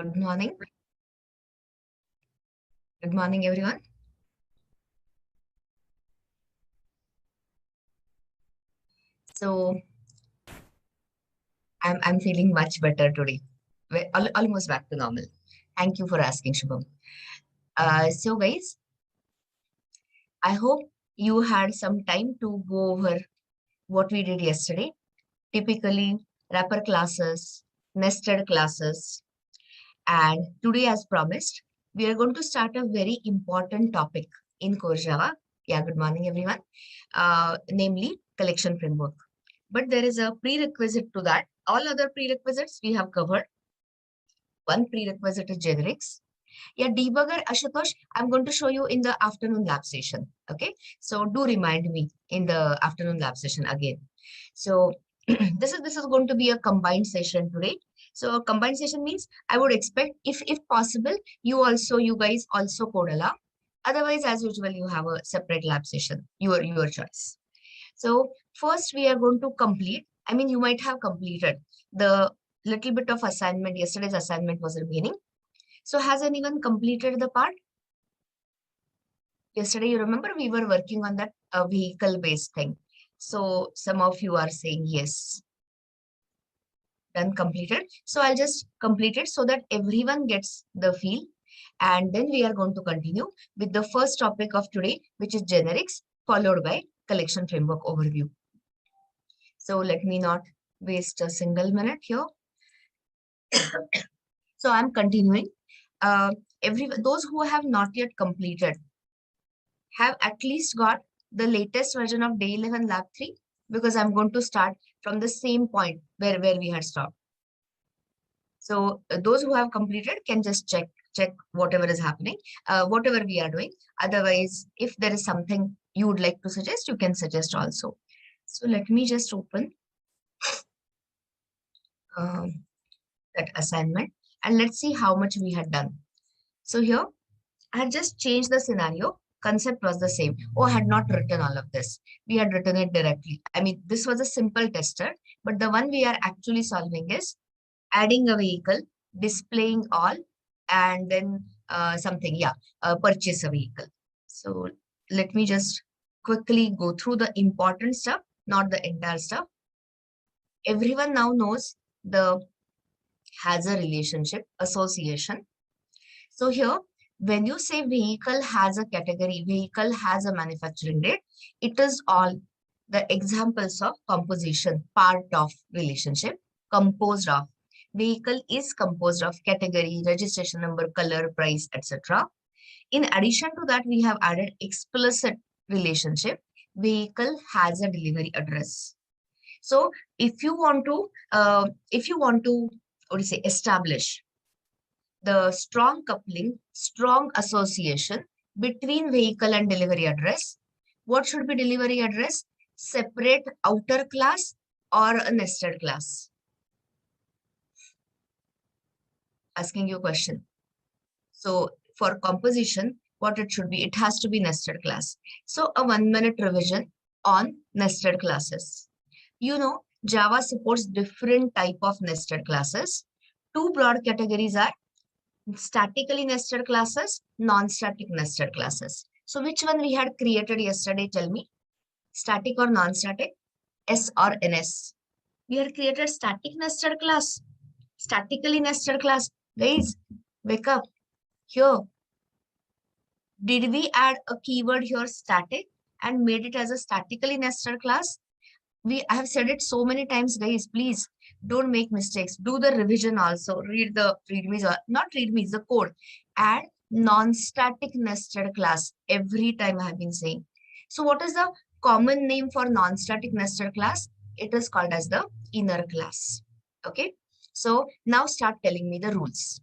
Good morning. Good morning, everyone. So I'm feeling much better today. Almost back to normal. Thank you for asking, Shubham. So guys, I hope you had some time to go over what we did yesterday. Typically, wrapper classes, nested classes, and today, as promised, we are going to start a very important topic in core Java. Yeah, good morning, everyone. Namely, collection framework. But there is a prerequisite to that. All other prerequisites we have covered. One prerequisite is generics. Yeah, debugger, Ashutosh, I'm going to show you in the afternoon lab session. Okay, so do remind me in the afternoon lab session again. So this is going to be a combined session today. So a combined session means I would expect if possible you guys also code along. Otherwise, as usual, you have a separate lab session. Your choice. So first we are going to complete. I mean, you might have completed the little bit of assignment. Yesterday's assignment was remaining. So has anyone completed the part? Yesterday, you remember we were working on that vehicle-based thing. So some of you are saying yes. Done, completed. So I'll just complete it so that everyone gets the feel. And then we are going to continue with the first topic of today, which is generics, followed by collection framework overview. So let me not waste a single minute here. So I'm continuing. Those who have not yet completed have at least got the latest version of Day 11 Lab 3 because I'm going to start from the same point where we had stopped. So those who have completed can just check whatever is happening, whatever we are doing. Otherwise, if there is something you would like to suggest, you can suggest also. So let me just open that assignment and let's see how much we had done. So here, I had just changed the scenario. Concept was the same. Oh, I had not written all of this. We had written it directly. I mean, this was a simple tester, but the one we are actually solving is adding a vehicle, displaying all, and then purchase a vehicle. So let me just quickly go through the important stuff, not the entire stuff. Everyone now knows the has a relationship association. So here, when you say vehicle has a category, vehicle has a manufacturing date, it is all the examples of composition, part of relationship, composed of. Vehicle is composed of category, registration number, color, price, etc. In addition to that, we have added explicit relationship. Vehicle has a delivery address. So if you want to, what do you say, establish the strong coupling, strong association between vehicle and delivery address. What should be delivery address? Separate outer class or a nested class? Asking you a question. So for composition, what it should be? It has to be nested class. So a 1-minute revision on nested classes. You know, Java supports different type of nested classes. Two broad categories are statically nested classes, non-static nested classes. So which one we had created yesterday? Tell me. Static or non-static? S or NS? We had created static nested class. Statically nested class. Guys, wake up. Here. Did we add a keyword here, static, and made it as a statically nested class? I have said it so many times, guys. Please don't make mistakes. Do the revision also. Read the readmes, or not readmes, the code. Add non-static nested class every time I have been saying. So what is the common name for non-static nested class? It is called as the inner class. Okay. So now start telling me the rules.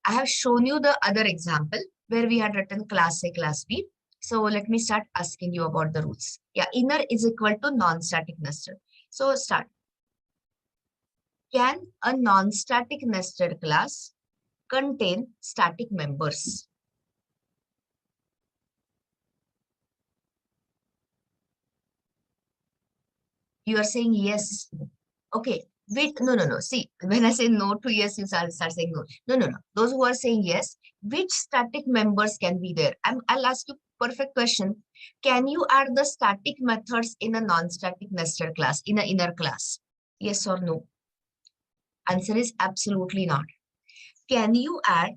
I have shown you the other example where we had written class A, class B. So let me start asking you about the rules. Yeah, inner is equal to non-static nested. So start. Can a non-static nested class contain static members? You are saying yes. Okay, No. See, when I say no to yes, you start saying no. No. Those who are saying yes, which static members can be there? I'll ask you perfect question. Can you add the static methods in a non-static nested class, in an inner class? Yes or no? Answer is absolutely not. Can you add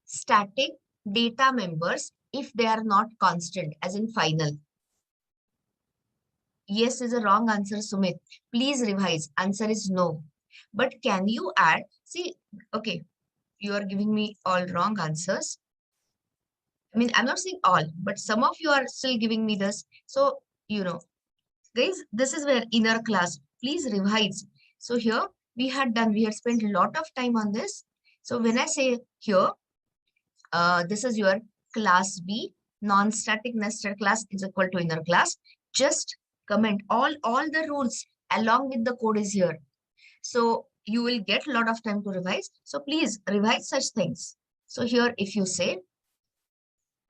static data members if they are not constant, as in final? Yes is a wrong answer, Sumit. Please revise. Answer is no. But can you add, see, okay, you are giving me all wrong answers. I mean, I'm not saying all, but some of you are still giving me this. So, guys, this is where inner class, please revise. So here we had spent a lot of time on this. So when I say here, this is your class B, non-static nested class is equal to inner class. Just comment all the rules along with the code is here. So you will get a lot of time to revise. So please revise such things. So here, if you say,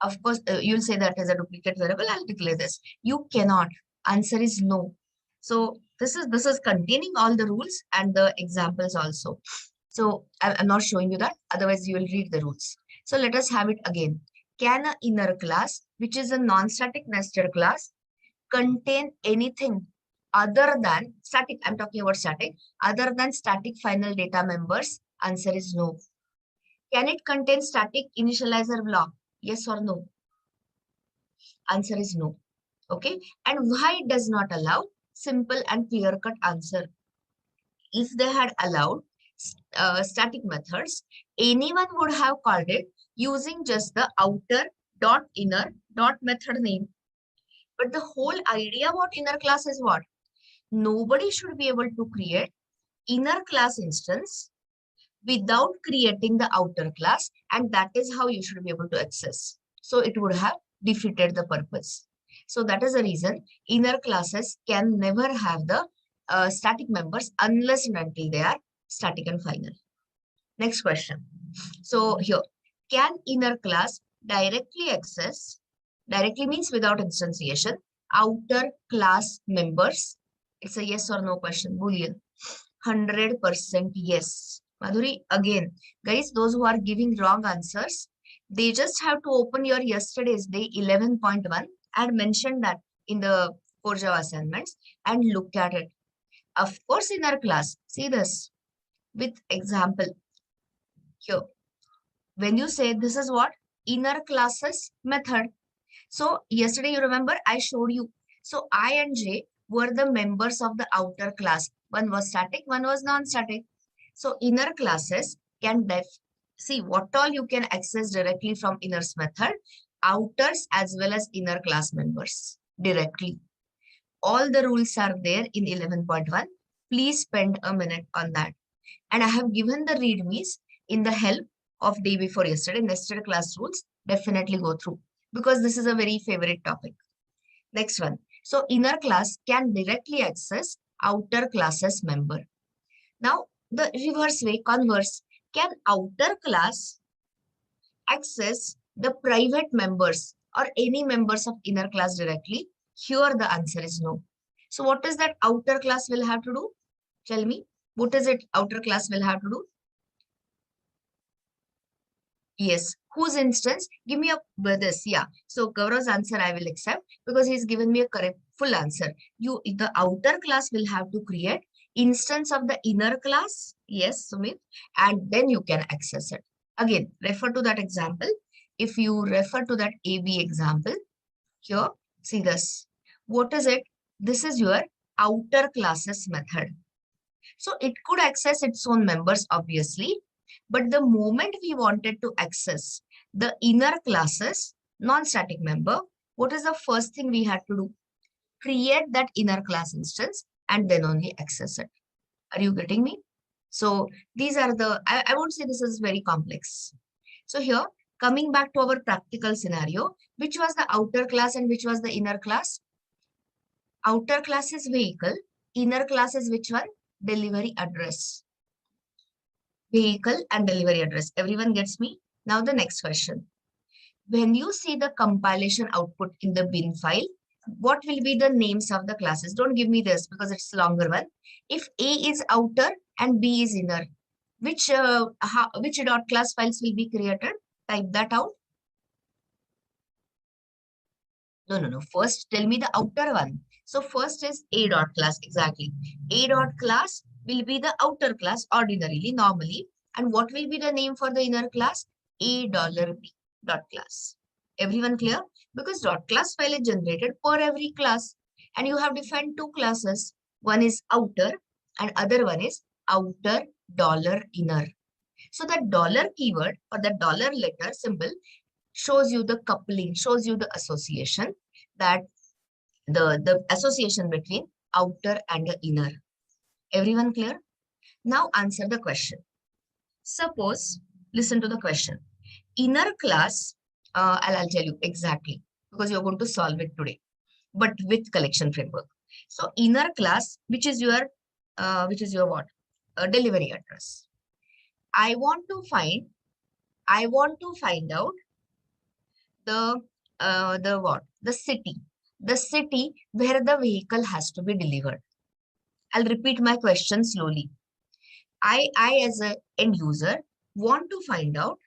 of course, you'll say that as a duplicate variable, I'll declare this. You cannot. Answer is no. So this is containing all the rules and the examples also. So I'm not showing you that. Otherwise, you will read the rules. So let us have it again. Can an inner class, which is a non-static nested class, contain anything other than static? I'm talking about static. Other than static final data members? Answer is no. Can it contain static initializer block? Yes or no? Answer is no. Okay. And why it does not allow? Simple and clear-cut answer. If they had allowed static methods, anyone would have called it using just the outer dot inner dot method name. But the whole idea about inner class is what? Nobody should be able to create inner class instance without creating the outer class, and that is how you should be able to access. So it would have defeated the purpose. So that is the reason inner classes can never have the static members unless and until they are static and final. Next question. So here, can inner class directly access, directly means without instantiation, outer class members? It's a yes or no question, Boolean. 100% yes. Madhuri, again, guys, those who are giving wrong answers, they just have to open your yesterday's day 11.1. I had mentioned that in the core Java assignments and look at it. Of course, inner class, see this with example here. When you say this is what? Inner classes method. So yesterday, you remember, I showed you. So I and J were the members of the outer class. One was static, one was non-static. So inner classes can see what all you can access directly from inners method, outers as well as inner class members directly. All the rules are there in 11.1. Please spend a minute on that. And I have given the readmes in the help of day before yesterday, nested class rules. Definitely go through because this is a very favorite topic. Next one. So inner class can directly access outer classes member. Now the reverse way, converse, can outer class access the private members or any members of inner class directly? Here the answer is no. So what is that outer class will have to do? Tell me, what is it outer class will have to do? Yes. Whose instance? Give me this. Yeah. So Gaurav's answer I will accept because he's given me a correct full answer. The outer class will have to create instance of the inner class. Yes, Sumit. And then you can access it. Again, refer to that example. If you refer to that AB example, here, see this. What is it? This is your outer classes method. So it could access its own members, obviously. But the moment we wanted to access the inner classes, non-static member, what is the first thing we had to do? Create that inner class instance and then only access it. Are you getting me? So these are I won't say this is very complex. So here, coming back to our practical scenario, which was the outer class and which was the inner class? Outer class is vehicle, inner class is which one? Delivery address. Vehicle and delivery address. Everyone gets me? Now the next question. When you see the compilation output in the bin file, what will be the names of the classes? Don't give me this because it's longer one. If A is outer and B is inner, which dot class files will be created? Type that out. No. First, tell me the outer one. So first is A dot class. Exactly. A dot class will be the outer class ordinarily, normally. And what will be the name for the inner class? A dollar B dot class. Everyone clear? Because dot class file is generated for every class. And you have defined two classes. One is outer and other one is outer dollar inner. So that dollar keyword or the dollar letter symbol shows you the coupling, shows you the association, that the association between outer and the inner. Everyone clear? Now answer the question. Suppose, listen to the question. Inner class, I'll tell you exactly because you're going to solve it today, but with collection framework. So inner class, which is your what? Delivery address. I want to find out the what? The city where the vehicle has to be delivered. I'll repeat my question slowly. I as an end user want to find out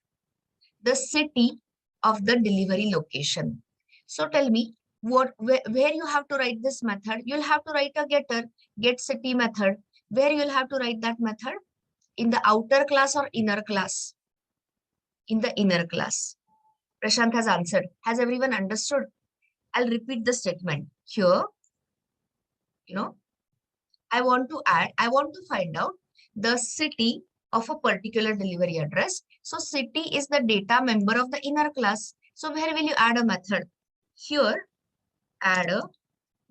the city of the delivery location. So tell me where you have to write this method. You'll have to write a get city method. Where you'll have to write that method? In the outer class or inner class? In the inner class. Prashant has answered. Has everyone understood? I'll repeat the statement. Here, I want to find out the city of a particular delivery address. So city is the data member of the inner class. So where will you add a method? Here, add a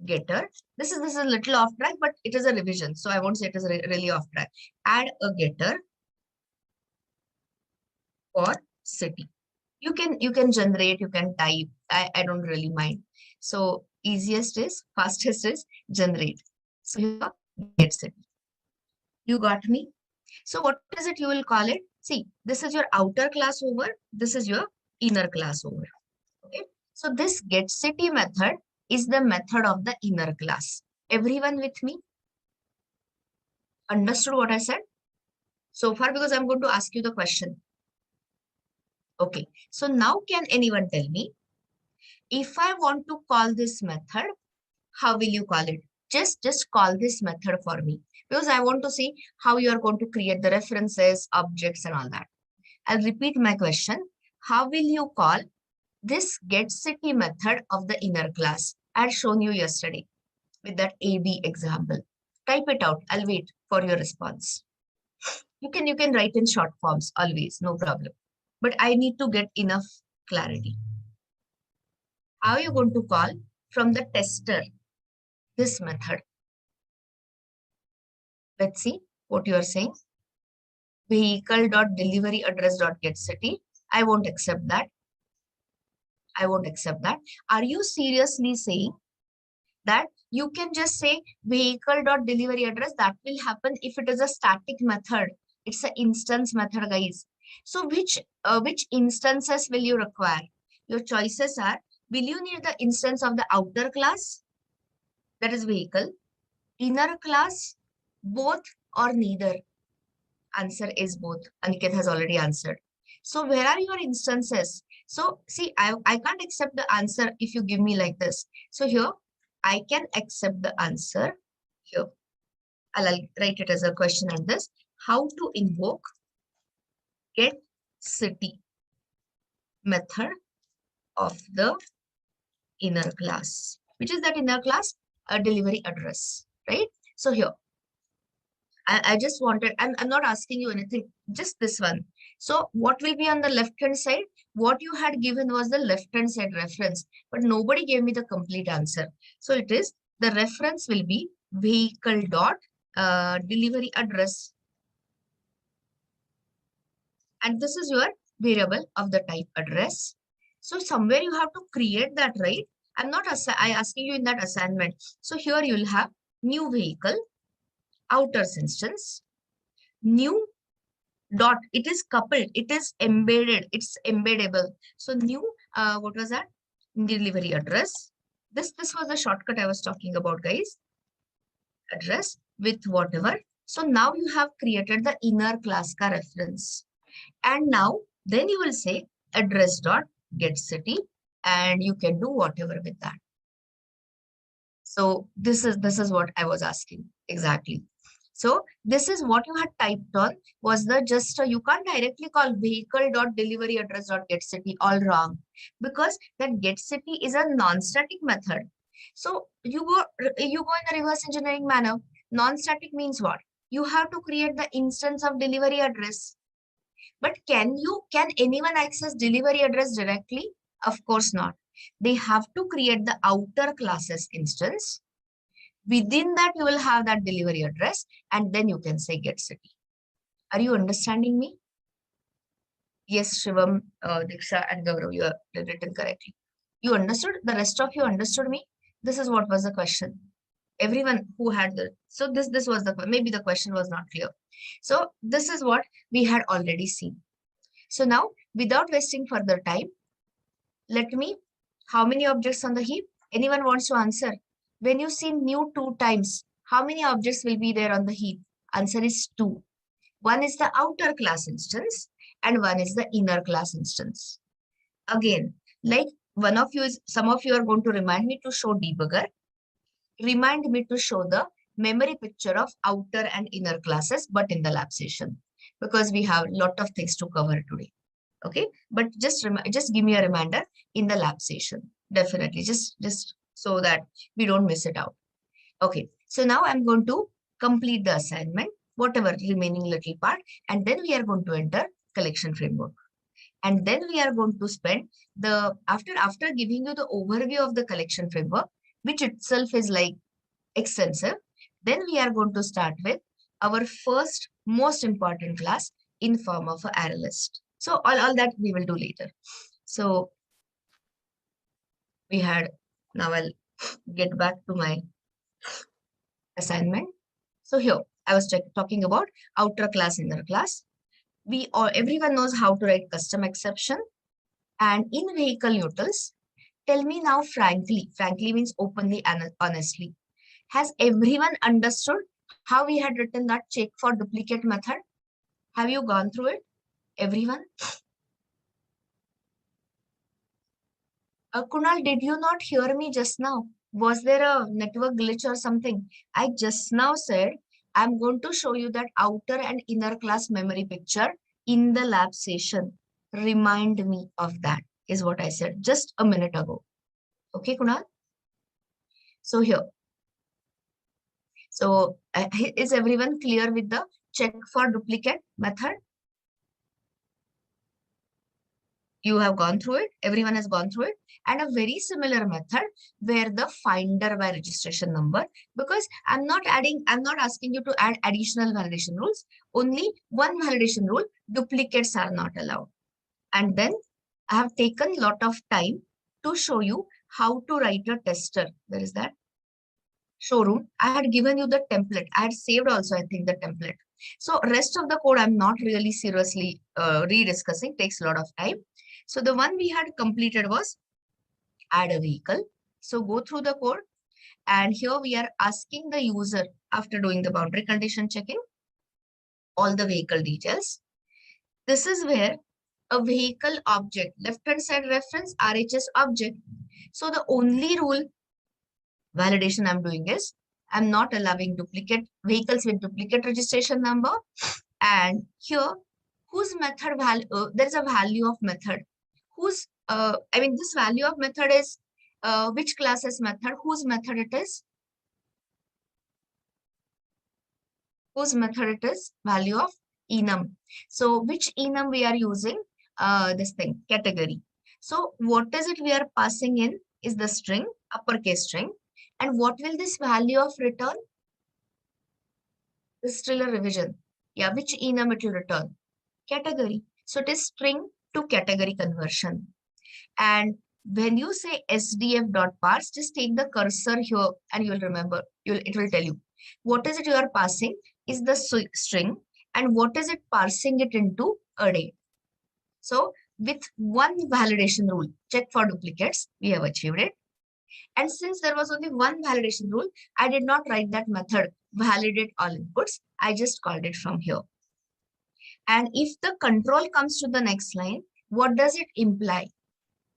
getter. This is a little off track, but it is a revision. So I won't say it is really off track. Add a getter for city. You can generate, you can type. I don't really mind. So fastest is generate. So here, get city. You got me? So what is it you will call it? See, this is your outer class over. This is your inner class over. Okay. So this get city method is the method of the inner class. Everyone with me? Understood what I said so far? Because I'm going to ask you the question. Okay. So now can anyone tell me, if I want to call this method, how will you call it? Just call this method for me, because I want to see how you are going to create the references, objects, and all that. I'll repeat my question. How will you call this getCity method of the inner class? I had shown you yesterday with that AB example. Type it out. I'll wait for your response. You can write in short forms always, no problem. But I need to get enough clarity. How are you going to call from the tester this method? Let's see what you are saying. Vehicle.deliveryaddress.getCity. I won't accept that. I won't accept that. Are you seriously saying that you can just say vehicle.deliveryaddress? That will happen if it is a static method. It's an instance method, guys. So which instances will you require? Your choices are, will you need the instance of the outer class, that is vehicle, inner class, both, or neither? Answer is both. Aniket has already answered. So where are your instances? So see, I can't accept the answer if you give me like this. So here, I can accept the answer here. I'll write it as a question and this. How to invoke get city method of the inner class. Which is that inner class? A delivery address, right? So here, I just wanted, I'm not asking you anything, just this one. So what will be on the left-hand side? What you had given was the left-hand side reference, but nobody gave me the complete answer. So it is, the reference will be vehicle dot delivery address. And this is your variable of the type address. So somewhere you have to create that, right? I'm not asking you in that assignment. So here you'll have new vehicle, outer instance, new dot, it is coupled, it is embedded, it's embeddable. So new, what was that? Delivery address This was the shortcut I was talking about, guys. Address with whatever. So now you have created the inner class ka reference. And now then you will say address dot get city, and you can do whatever with that. So this is what I was asking exactly. So this is what you had typed on was the just you can't directly call vehicle dot delivery address dot get city, all wrong, because that get city is a non-static method. So you go in the reverse engineering manner. Non-static means what? You have to create the instance of delivery address. But can anyone access delivery address directly? Of course not. They have to create the outer classes instance. Within that, you will have that delivery address, and then you can say get city. Are you understanding me? Yes, Shivam, Diksha, and Gaurav, you have written correctly. You understood? The rest of you understood me? This is what was the question. Everyone who had so this was maybe the question was not clear. So this is what we had already seen. So now, without wasting further time, let me, how many objects on the heap? Anyone wants to answer? When you see new 2 times, how many objects will be there on the heap? Answer is 2. One is the outer class instance and one is the inner class instance. Again, like some of you are going to remind me to show debugger. Remind me to show the memory picture of outer and inner classes, but in the lab session, because we have a lot of things to cover today. Okay, but just give me a reminder in the lab session, definitely, just so that we don't miss it out. Okay, so now I'm going to complete the assignment, whatever remaining little part, and then we are going to enter collection framework. And then we are going to spend the, after giving you the overview of the collection framework, which itself is like extensive, then we are going to start with our first most important class in form of an array list. So all that we will do later. So we had, now I'll get back to my assignment. So here I was talking about outer class, inner class. Everyone knows how to write custom exception. And in vehicle utils, tell me now frankly means openly and honestly. Has everyone understood how we had written that check for duplicate method? Have you gone through it? Everyone? Kunal, did you not hear me just now? Was there a network glitch or something? I just now said, I'm going to show you that outer and inner class memory picture in the lab session. Remind me of that, is what I said just a minute ago. Okay, Kunal? So here. So is everyone clear with the check for duplicate method? You have gone through it. Everyone has gone through it. And a very similar method where the finder by registration number, because I'm not asking you to add additional validation rules. Only one validation rule, duplicates are not allowed. And then I have taken a lot of time to show you how to write a tester. Where is that? Showroom. I had given you the template. I had saved also, I think, the template. So rest of the code, I'm not really seriously rediscussing. Takes a lot of time. So the one we had completed was add a vehicle. So go through the code. And here we are asking the user, after doing the boundary condition checking, all the vehicle details. This is where a vehicle object, left-hand side reference, RHS object. So the only rule validation I'm doing is I'm not allowing duplicate vehicles with duplicate registration number. And here, whose method value, there's a value of method. Whose, this value of method is which class's method, whose method it is? Whose method it is? Value of enum. So which enum we are using? This thing, category. So what is it we are passing in is the string, uppercase string. And what will this value of return? This is still a revision. Yeah, which enum it will return? Category. So it is string to category conversion. And when you say sdf.parse, just take the cursor here and you will remember, it will tell you. What is it you are passing is the string, and what is it parsing it into array. So with one validation rule, check for duplicates, we have achieved it. And since there was only one validation rule, I did not write that method validate all inputs. I just called it from here. And if the control comes to the next line, what does it imply?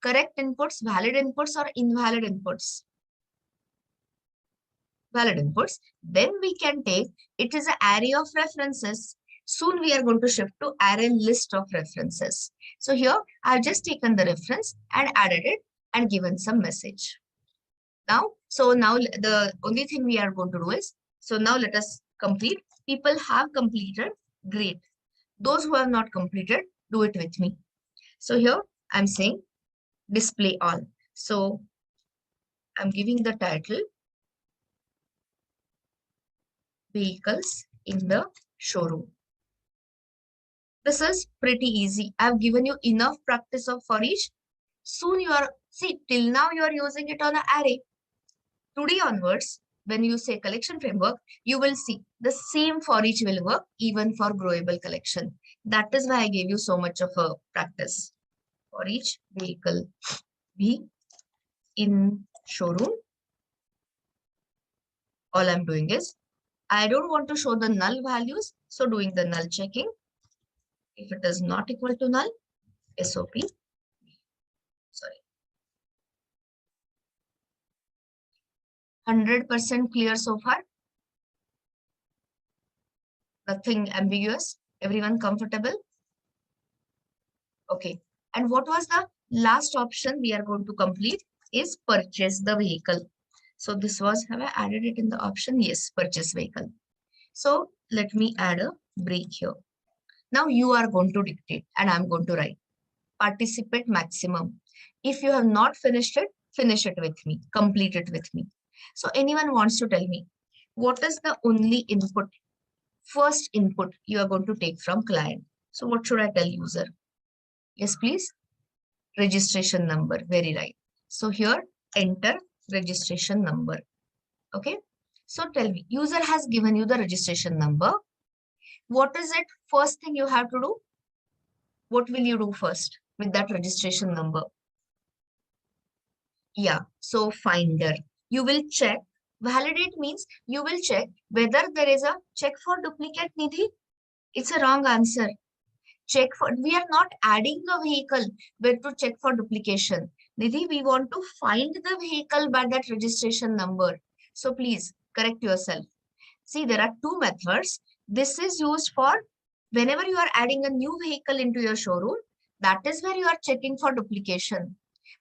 Correct inputs, valid inputs, or invalid inputs? Valid inputs. Then we can take, it is an array of references. Soon we are going to shift to array list of references. So here I've just taken the reference and added it and given some message. Now, so now the only thing we are going to do is, so now let us complete. People have completed, great. Those who have not completed, do it with me. So here I'm saying display all. So I'm giving the title vehicles in the showroom. This is pretty easy. I've given you enough practice of for each. Soon you are, see, till now you are using it on an array. Today onwards, when you say collection framework, you will see the same for each will work even for growable collection. That is why I gave you so much of a practice. For each vehicle be in showroom, all I'm doing is, I don't want to show the null values, so doing the null checking. If it is not equal to null, SOP, sorry. 100% clear so far? Nothing ambiguous? Everyone comfortable? Okay. And what was the last option we are going to complete is purchase the vehicle. So this was, have I added it in the option? Yes, purchase vehicle. So let me add a break here. Now you are going to dictate and I'm going to write participate maximum. If you have not finished it, finish it with me, complete it with me. So anyone wants to tell me what is the only input, first input you are going to take from client? So what should I tell user? Yes, please. Registration number. Very right. So here enter registration number. Okay. So tell me, user has given you the registration number. What is it? First thing you have to do? What will you do first with that registration number? Yeah. So finder. You will check. Validate means you will check whether there is a check for duplicate, Nidhi. It's a wrong answer. Check for, we are not adding a vehicle where to check for duplication. Nidhi, we want to find the vehicle by that registration number. So please correct yourself. See, there are two methods. This is used for whenever you are adding a new vehicle into your showroom, that is where you are checking for duplication.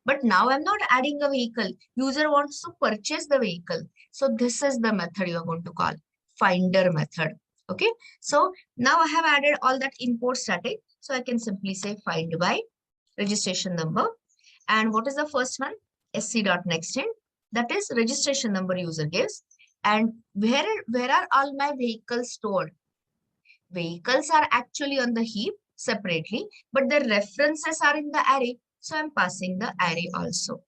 But now I'm not adding a vehicle. User wants to purchase the vehicle. So this is the method you are going to call finder method. Okay. So now I have added all that import static. So I can simply say find by registration number. And what is the first one? sc.nextInt. That is registration number user gives. And where are all my vehicles stored? Vehicles are actually on the heap separately, but the references are in the array. So I'm passing the array also.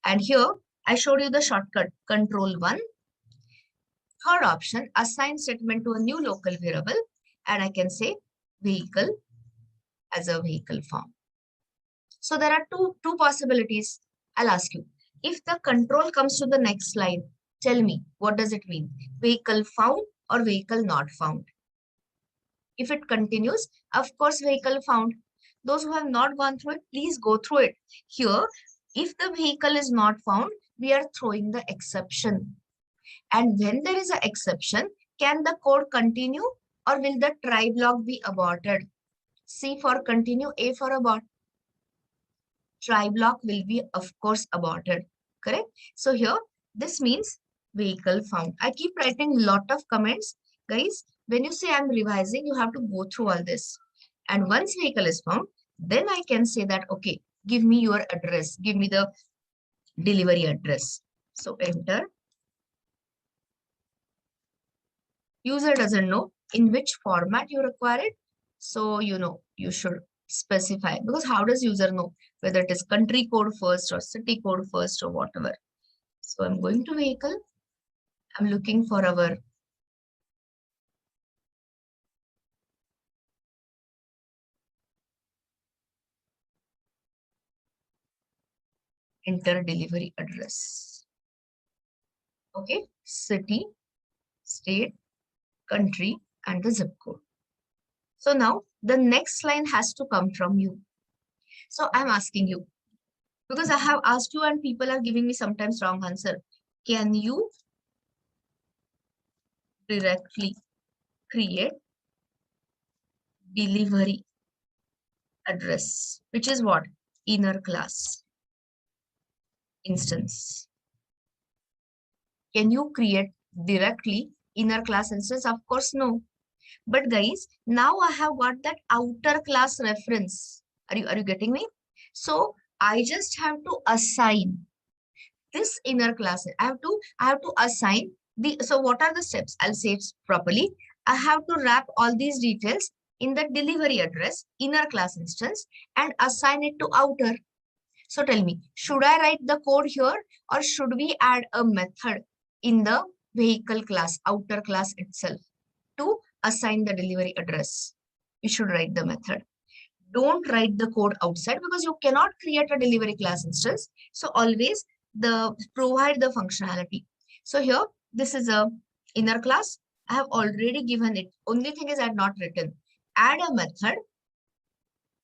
And here I showed you the shortcut control 1. Third option, assign statement to a new local variable. And I can say vehicle as a vehicle form. So there are two possibilities. I'll ask you. If the control comes to the next line, tell me, what does it mean? Vehicle found or vehicle not found? If it continues, of course, vehicle found. Those who have not gone through it, please go through it. Here, if the vehicle is not found, we are throwing the exception. And when there is an exception, can the code continue or will the try block be aborted? C for continue, A for abort. Try block will be, of course, aborted. Correct? So here, this means vehicle found. I keep writing lot of comments. Guys, when you say I'm revising, you have to go through all this. And once vehicle is found, then I can say that, okay, give me your address. Give me the delivery address. So enter. User doesn't know in which format you require it. So, you should specify, because how does user know whether it is country code first or city code first or whatever? So I'm going to vehicle. I'm looking for our enter delivery address. Okay, city, state, country, and the zip code. So now the next line has to come from you. So I'm asking you, because I have asked you and people are giving me sometimes wrong answer. Can you directly create delivery address, which is what? Inner class instance. Can you create directly inner class instance? Of course, no. But guys, now I have got that outer class reference. Are you getting me? So I just have to assign this inner class. I have to assign the, so what are the steps? I'll say it properly. I have to wrap all these details in the delivery address, inner class instance, and assign it to outer. So tell me, should I write the code here or should we add a method in the vehicle class, outer class itself to assign the delivery address? You should write the method. Don't write the code outside because you cannot create a delivery class instance. So always provide the functionality. So here, this is a inner class. I have already given it. Only thing is I had not written. Add a method.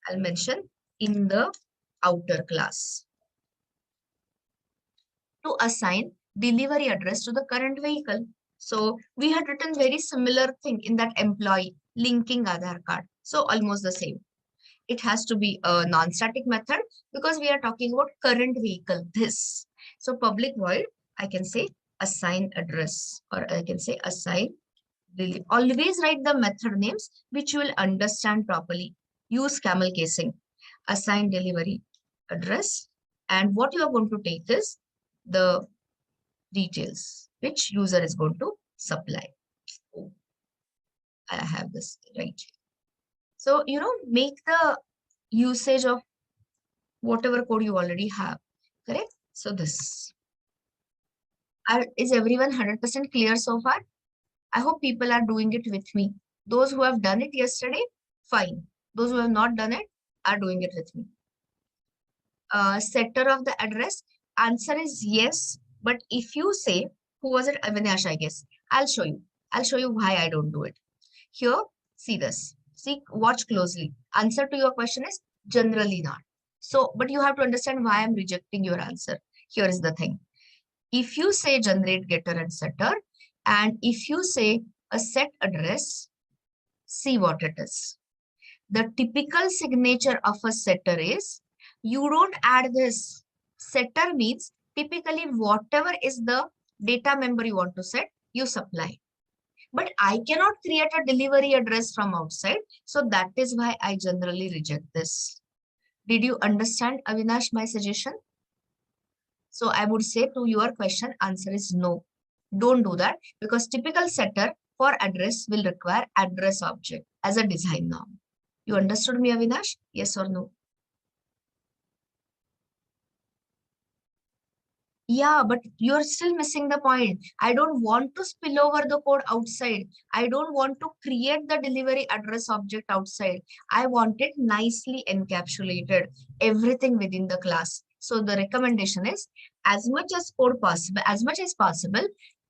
I'll mention in the outer class to assign delivery address to the current vehicle. So we had written very similar thing in that employee linking Aadhaar card. So almost the same. It has to be a non-static method because we are talking about current vehicle, this. So public void, I can say assign address, or I can say assign delivery. Always write the method names which you will understand properly. Use camel casing, assign delivery address. And what you are going to take is the details which user is going to supply. Oh, I have this right here. So, make the usage of whatever code you already have, correct? So this. Is everyone 100% clear so far? I hope people are doing it with me. Those who have done it yesterday, fine. Those who have not done it are doing it with me. Setter of the address, answer is yes. But if you say, who was it? Avinash, I guess. I'll show you. I'll show you why I don't do it. Here, see this. See, watch closely. Answer to your question is generally not. So, but you have to understand why I'm rejecting your answer. Here is the thing. If you say generate getter and setter, and if you say a set address, see what it is. The typical signature of a setter is, you don't add this. Setter means typically whatever is the data member you want to set, you supply. But I cannot create a delivery address from outside. So that is why I generally reject this. Did you understand, Avinash, my suggestion? So I would say to your question, answer is no. Don't do that because typical setter for address will require address object as a design norm. You understood me, Avinash? Yes or no? Yeah, but you're still missing the point. I don't want to spill over the code outside. I don't want to create the delivery address object outside. I want it nicely encapsulated, everything within the class. So the recommendation is as much as possible,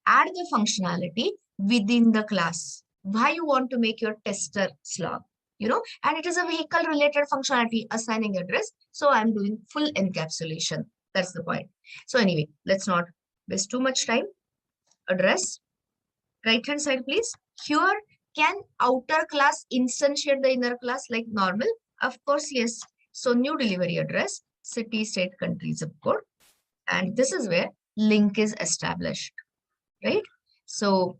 add the functionality within the class. Why you want to make your tester slog? And it is a vehicle related functionality, assigning address. So I'm doing full encapsulation. That's the point. So anyway, let's not waste too much time. Address, right hand side, please. Here, can outer class instantiate the inner class like normal? Of course, yes. So new delivery address, city, state, country, zip code. And this is where link is established, right? So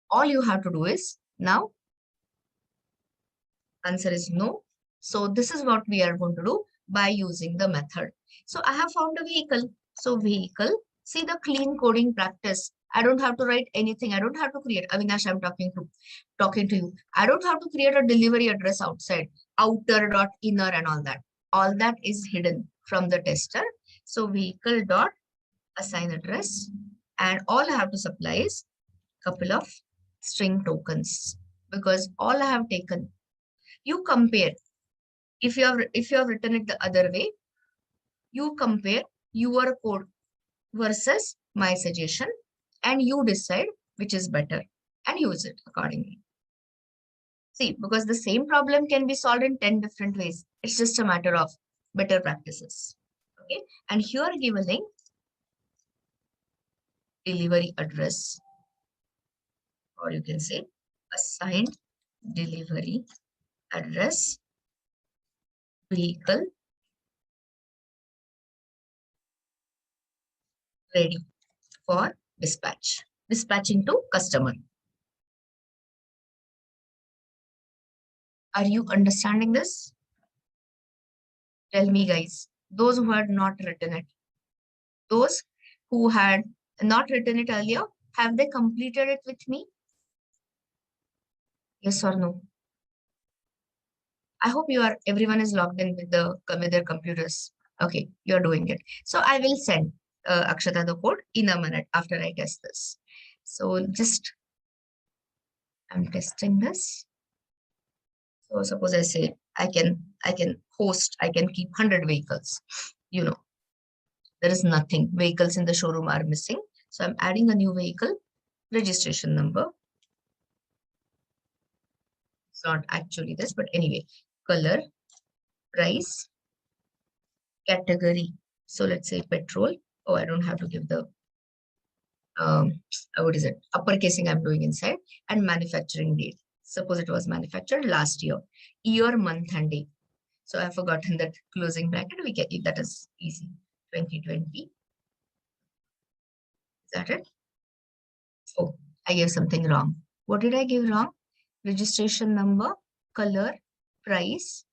all you have to do is now, answer is no. So this is what we are going to do by using the method. So I have found a vehicle. So vehicle, see the clean coding practice. I don't have to write anything. I don't have to create. Avinash, I'm talking to you. I don't have to create a delivery address outside, outer dot inner and all that. All that is hidden from the tester. So vehicle dot assign address, and all I have to supply is couple of string tokens because all I have taken. You compare. If you have written it the other way, You compare your code versus my suggestion and you decide which is better and use it accordingly. See, because the same problem can be solved in 10 different ways. It's just a matter of better practices. Okay. And here give a link, delivery address, or you can say assigned delivery address, vehicle ready for dispatching to customer. Are you understanding this? Tell me, guys, those who had not written it, those who had not written it earlier, have they completed it with me? Yes or no? I hope everyone is logged in with their computers. Okay, you're doing it. So I will send Akshata the code in a minute after I test this. So I'm testing this. So suppose I say I can keep 100 vehicles. You know, there is nothing. Vehicles in the showroom are missing. So I'm adding a new vehicle, registration number. It's not actually this, but anyway, color, price, category. So let's say petrol. Oh, I don't have to give the what is it? Uppercasing I'm doing inside, and manufacturing date. Suppose it was manufactured last year, year, month, and day. So I've forgotten that closing bracket. We get it. That is easy. 2020. Is that it? Oh, I gave something wrong. What did I give wrong? Registration number, color, price,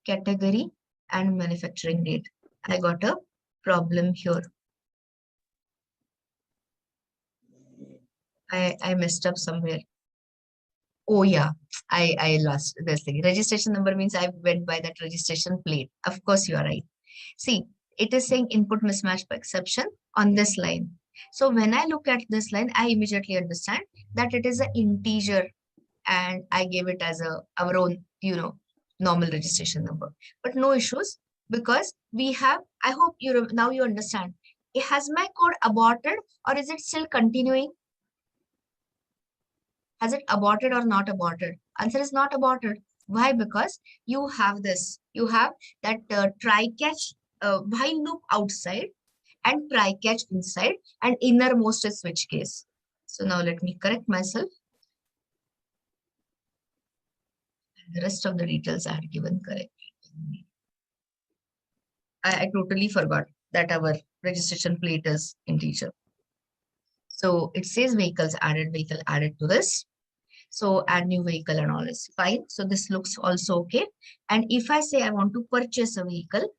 category, and manufacturing date. I got a problem here. I messed up somewhere. Oh yeah, I lost this thing. Registration number means I went by that registration plate. Of course, you are right. See, it is saying input mismatch by exception on this line. So when I look at this line, I immediately understand that it is an integer and I gave it as our own, normal registration number. But no issues because we have, I hope now you understand. Has my code aborted or is it still continuing? Has it aborted or not aborted? Answer is not aborted. Why? Because you have this. You have that try catch while loop outside and try catch inside and innermost is switch case. So now let me correct myself. The rest of the details I had given correctly. I totally forgot that our registration plate is integer. So it says vehicle added to this. So add new vehicle and all is fine. So this looks also okay. And if I say I want to purchase a vehicle,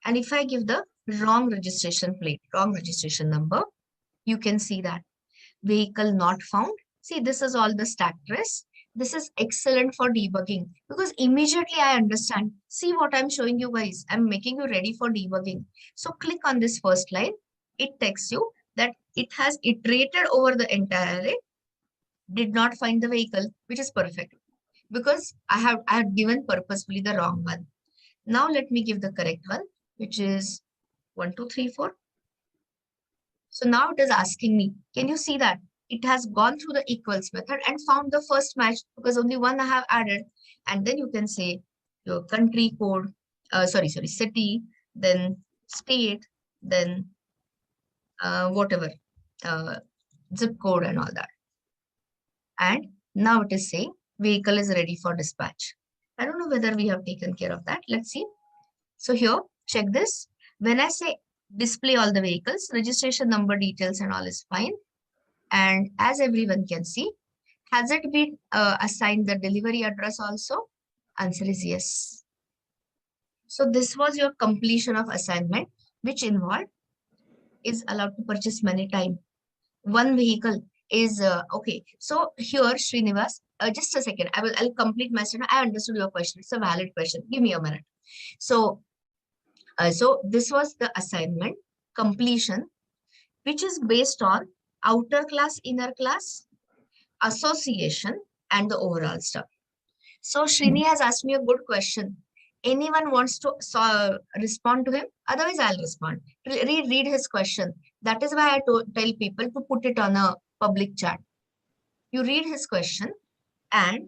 and if I give the wrong registration plate, wrong registration number, you can see that vehicle not found. See, this is all the stack trace. This is excellent for debugging because immediately I understand. See what I'm showing you guys. I'm making you ready for debugging. So click on this first line. It tells you that it has iterated over the entire array, did not find the vehicle, which is perfect because I have given purposefully the wrong one. Now let me give the correct one, which is 1, 2, 3, 4. So now it is asking me, can you see that? It has gone through the equals method and found the first match because only one I have added. And then you can say your country code, city, then state, then whatever, zip code and all that. And now it is saying vehicle is ready for dispatch. I don't know whether we have taken care of that. Let's see. So here, check this. When I say display all the vehicles, registration number details and all is fine. And as everyone can see, has it been assigned the delivery address also? Answer is yes. So this was your completion of assignment, which involved is allowed to purchase many times. One vehicle is okay. So here, Srinivas, just a second. I'll complete my statement. I understood your question. It's a valid question. Give me a minute. So this was the assignment completion, which is based on outer class, inner class, association, and the overall stuff. So Srini has asked me a good question. Anyone wants to respond to him? Otherwise, I'll respond. Read his question. That is why I tell people to put it on a public chat. You read his question and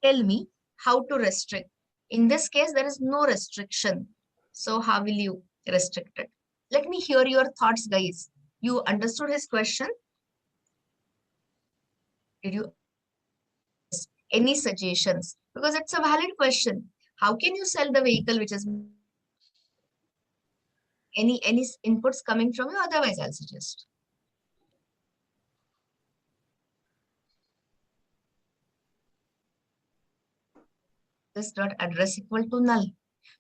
tell me how to restrict. In this case, there is no restriction. So how will you restrict it? Let me hear your thoughts, guys. You understood his question? Did you any suggestions? Because it's a valid question. How can you sell the vehicle which is any inputs coming from you? Otherwise, I'll suggest. This dot address equal to null.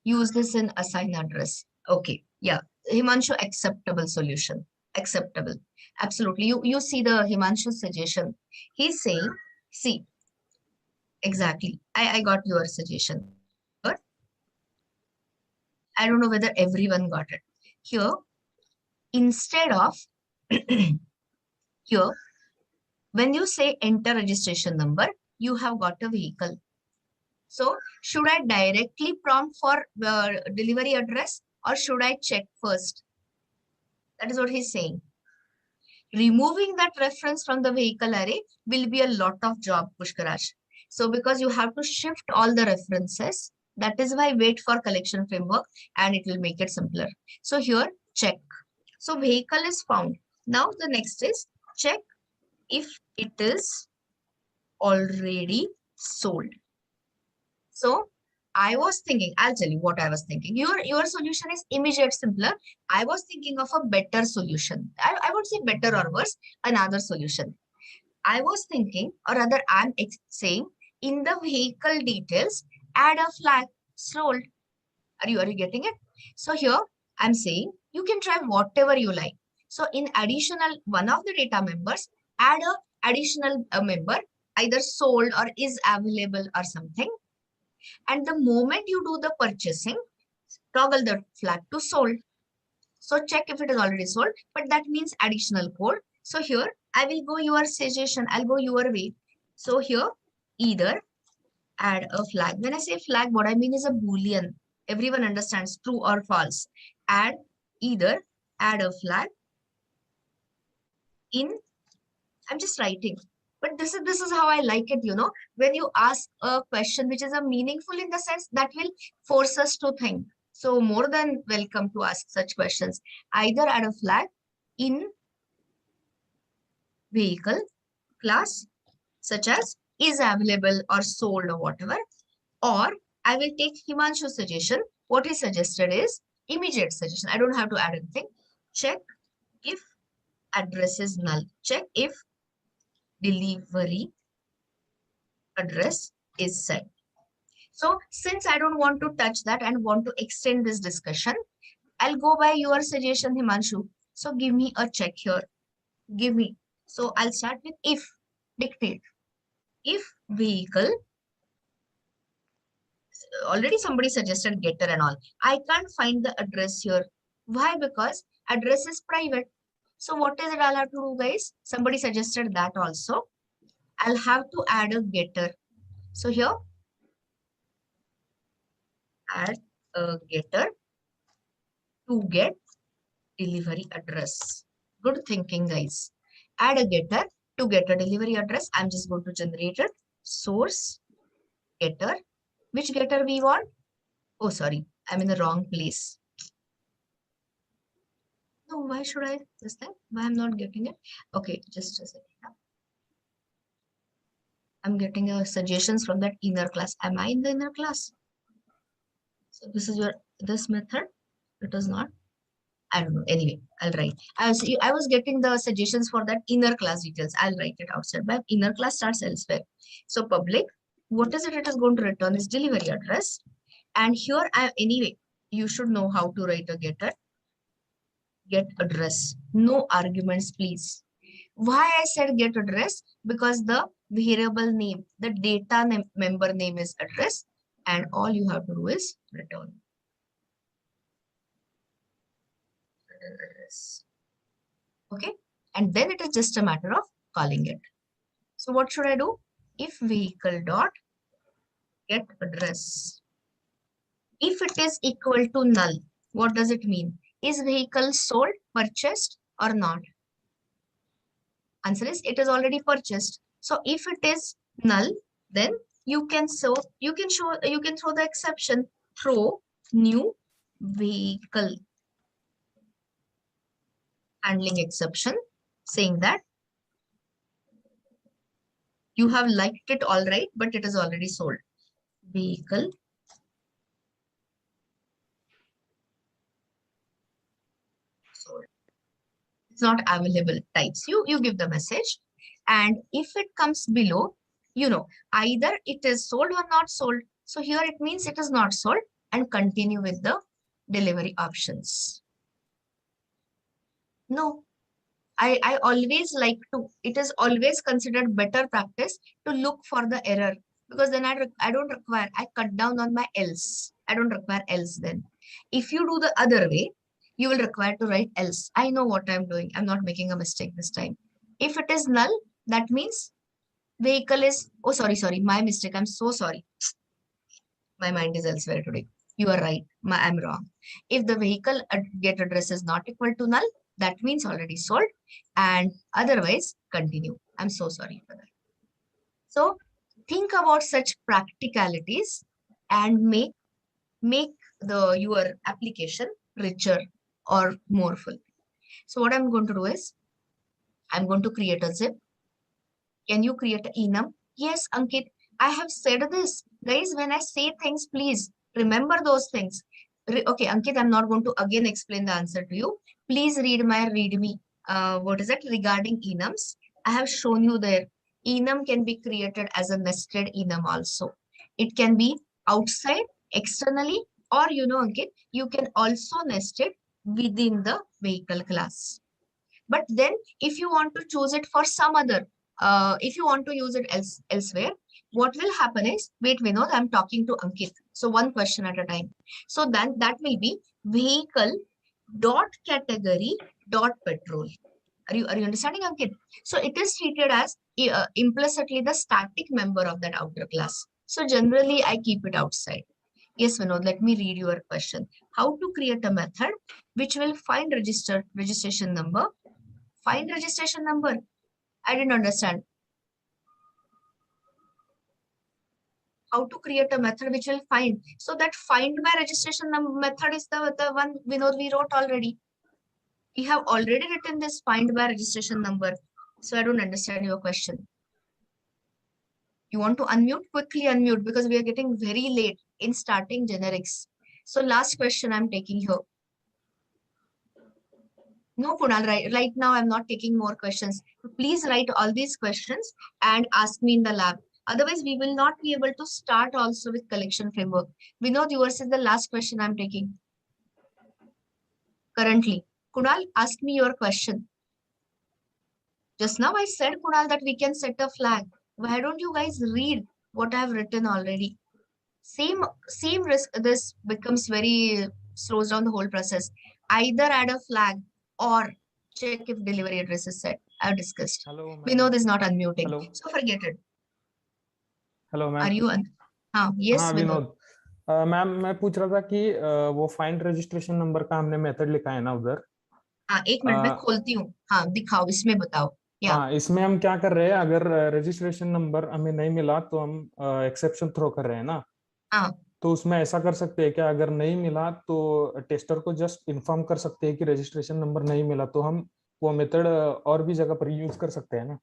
Use this in assign address. Okay, yeah. Himanshu, acceptable solution. Acceptable. Absolutely. You see the Himanshu suggestion. He's saying, see, exactly. I got your suggestion. But I don't know whether everyone got it. Here, instead of here, when you say enter registration number, you have got a vehicle. So should I directly prompt for delivery address or should I check first? That is what he's saying. Removing that reference from the vehicle array will be a lot of job, Pushkaraj. So because you have to shift all the references, that is why wait for collection framework and it will make it simpler. So here, check. So vehicle is found. Now the next is check if it is already sold. So I was thinking, I'll tell you what I was thinking. Your solution is immediate simpler. I was thinking of a better solution. I would say better or worse, another solution. I was thinking, or rather I'm saying, in the vehicle details, add a flag sold. Are you getting it? So here I'm saying you can try whatever you like. So in additional, one of the data members, add a additional member, either sold or is available or something. And the moment you do the purchasing, toggle the flag to sold. So check if it is already sold, but that means additional code. So here I will go your suggestion. I'll go your way. So here either add a flag. When I say flag, what I mean is a Boolean. Everyone understands true or false. Either add a flag in, I'm just writing. But this is how I like it, when you ask a question which is a meaningful in the sense that will force us to think. So more than welcome to ask such questions. Either add a flag in vehicle class such as is available or sold or whatever. Or I will take Himanshu's suggestion. What he suggested is immediate suggestion. I don't have to add anything. Check if address is null. Check if delivery address is set. So since I don't want to touch that and want to extend this discussion, I'll go by your suggestion, Himanshu. So give me a check here. Give me. So I'll start with if. Dictate. If vehicle, already somebody suggested getter and all. I can't find the address here. Why? Because address is private. So what is it I'll have to do, guys? Somebody suggested that also. I'll have to add a getter. So here, add a getter to get delivery address. Good thinking, guys. Add a getter to get a delivery address. I'm just going to generate it. Source getter. Which getter we want? Oh, sorry. I'm in the wrong place. No, why should I this time? Why I'm not getting it? Okay, just a second. I'm getting suggestions from that inner class. Am I in the inner class? So this is this method. It is not. I don't know. Anyway, I'll write. I was getting the suggestions for that inner class details. I'll write it outside. But inner class starts elsewhere. So public, what is it? It is going to return is delivery address. And here, anyway, you should know how to write a getter. Get address. No arguments, please. Why I said get address? Because the variable name, the data member name is address. And all you have to do is return. Address. Okay, and then it is just a matter of calling it. So what should I do? If vehicle dot get address. If it is equal to null, what does it mean? Is vehicle sold, purchased or not? Answer is it is already purchased. So if it is null, then you can throw the exception, throw new vehicle handling exception, saying that you have liked it all right, but it is already sold. Vehicle sold. It's not available types. You give the message. And if it comes below, either it is sold or not sold. So here it means it is not sold, and continue with the delivery options. No, I always like to, it is always considered better practice to look for the error, because then I don't require, I cut down on my else. I don't require else then. If you do the other way, you will require to write else. I know what I'm doing. I'm not making a mistake this time. If it is null, that means vehicle is, oh, sorry, my mistake. I'm so sorry. My mind is elsewhere today. You are right. I'm wrong. If the vehicle get address is not equal to null, that means already sold, and otherwise continue. I'm so sorry for that. So think about such practicalities and make your application richer or more full. So what I'm going to do is I'm going to create a zip. Can you create an enum? Yes, Ankit, I have said this. Guys, when I say things, please remember those things. Okay, Ankit, I'm not going to again explain the answer to you. Please read my readme. What is it regarding enums? I have shown you there. Enum can be created as a nested enum also. It can be outside, externally, or Ankit, you can also nest it within the vehicle class. But then if you want to choose it for some other, if you want to use it elsewhere, what will happen is, wait, Vinod, I'm talking to Ankit. So one question at a time. So then that will be vehicle dot category dot petrol. Are you understanding, Ankit? So it is treated as implicitly the static member of that outer class. So generally I keep it outside. Yes, Vinod, let me read your question. How to create a method which will find registration number. Find registration number. I didn't understand. How to create a method which will find. So that find by registration number method is the one Vinod we wrote already. We have already written this find by registration number. So I don't understand your question. You want to unmute? Quickly unmute, because we are getting very late in starting generics. So last question I'm taking here. No, Kunal, right now I'm not taking more questions. Please write all these questions and ask me in the lab. Otherwise, we will not be able to start also with collection framework. Vinod, yours is the last question I'm taking currently. Kunal, ask me your question. Just now I said, Kunal, that we can set a flag. Why don't you guys read what I've written already? Same risk. This becomes very, slows down the whole process. Either add a flag or check if delivery address is set. I've discussed. Hello, Vinod is not unmuting. Hello. So forget it. Hello ma'am. Are you yes, हाँ Vinod. Vinod. Ma'am मैं पूछ रहा था कि वो find registration number का हमने method लिखा है ना उधर. हाँ, एक मिनट में खोलती हूँ. हाँ, दिखाओ, इसमें बताओ. हाँ, इसमें हम क्या कर रहे हैं, अगर रजिस्ट्रेशन नंबर हमें नहीं मिला तो हम एक्सेप्शन थ्रो कर रहे हैं ना. हाँ, तो उसमें ऐसा कर सकते हैं क्या, अगर नहीं मिला तो टेस्टर को जस्ट इन्फॉर्म कर सकते हैं कि रजिस्ट्रेशन नंबर नहीं मिला, तो हम वो मेथड और भी जगह पर यूज कर सकते हैं ना.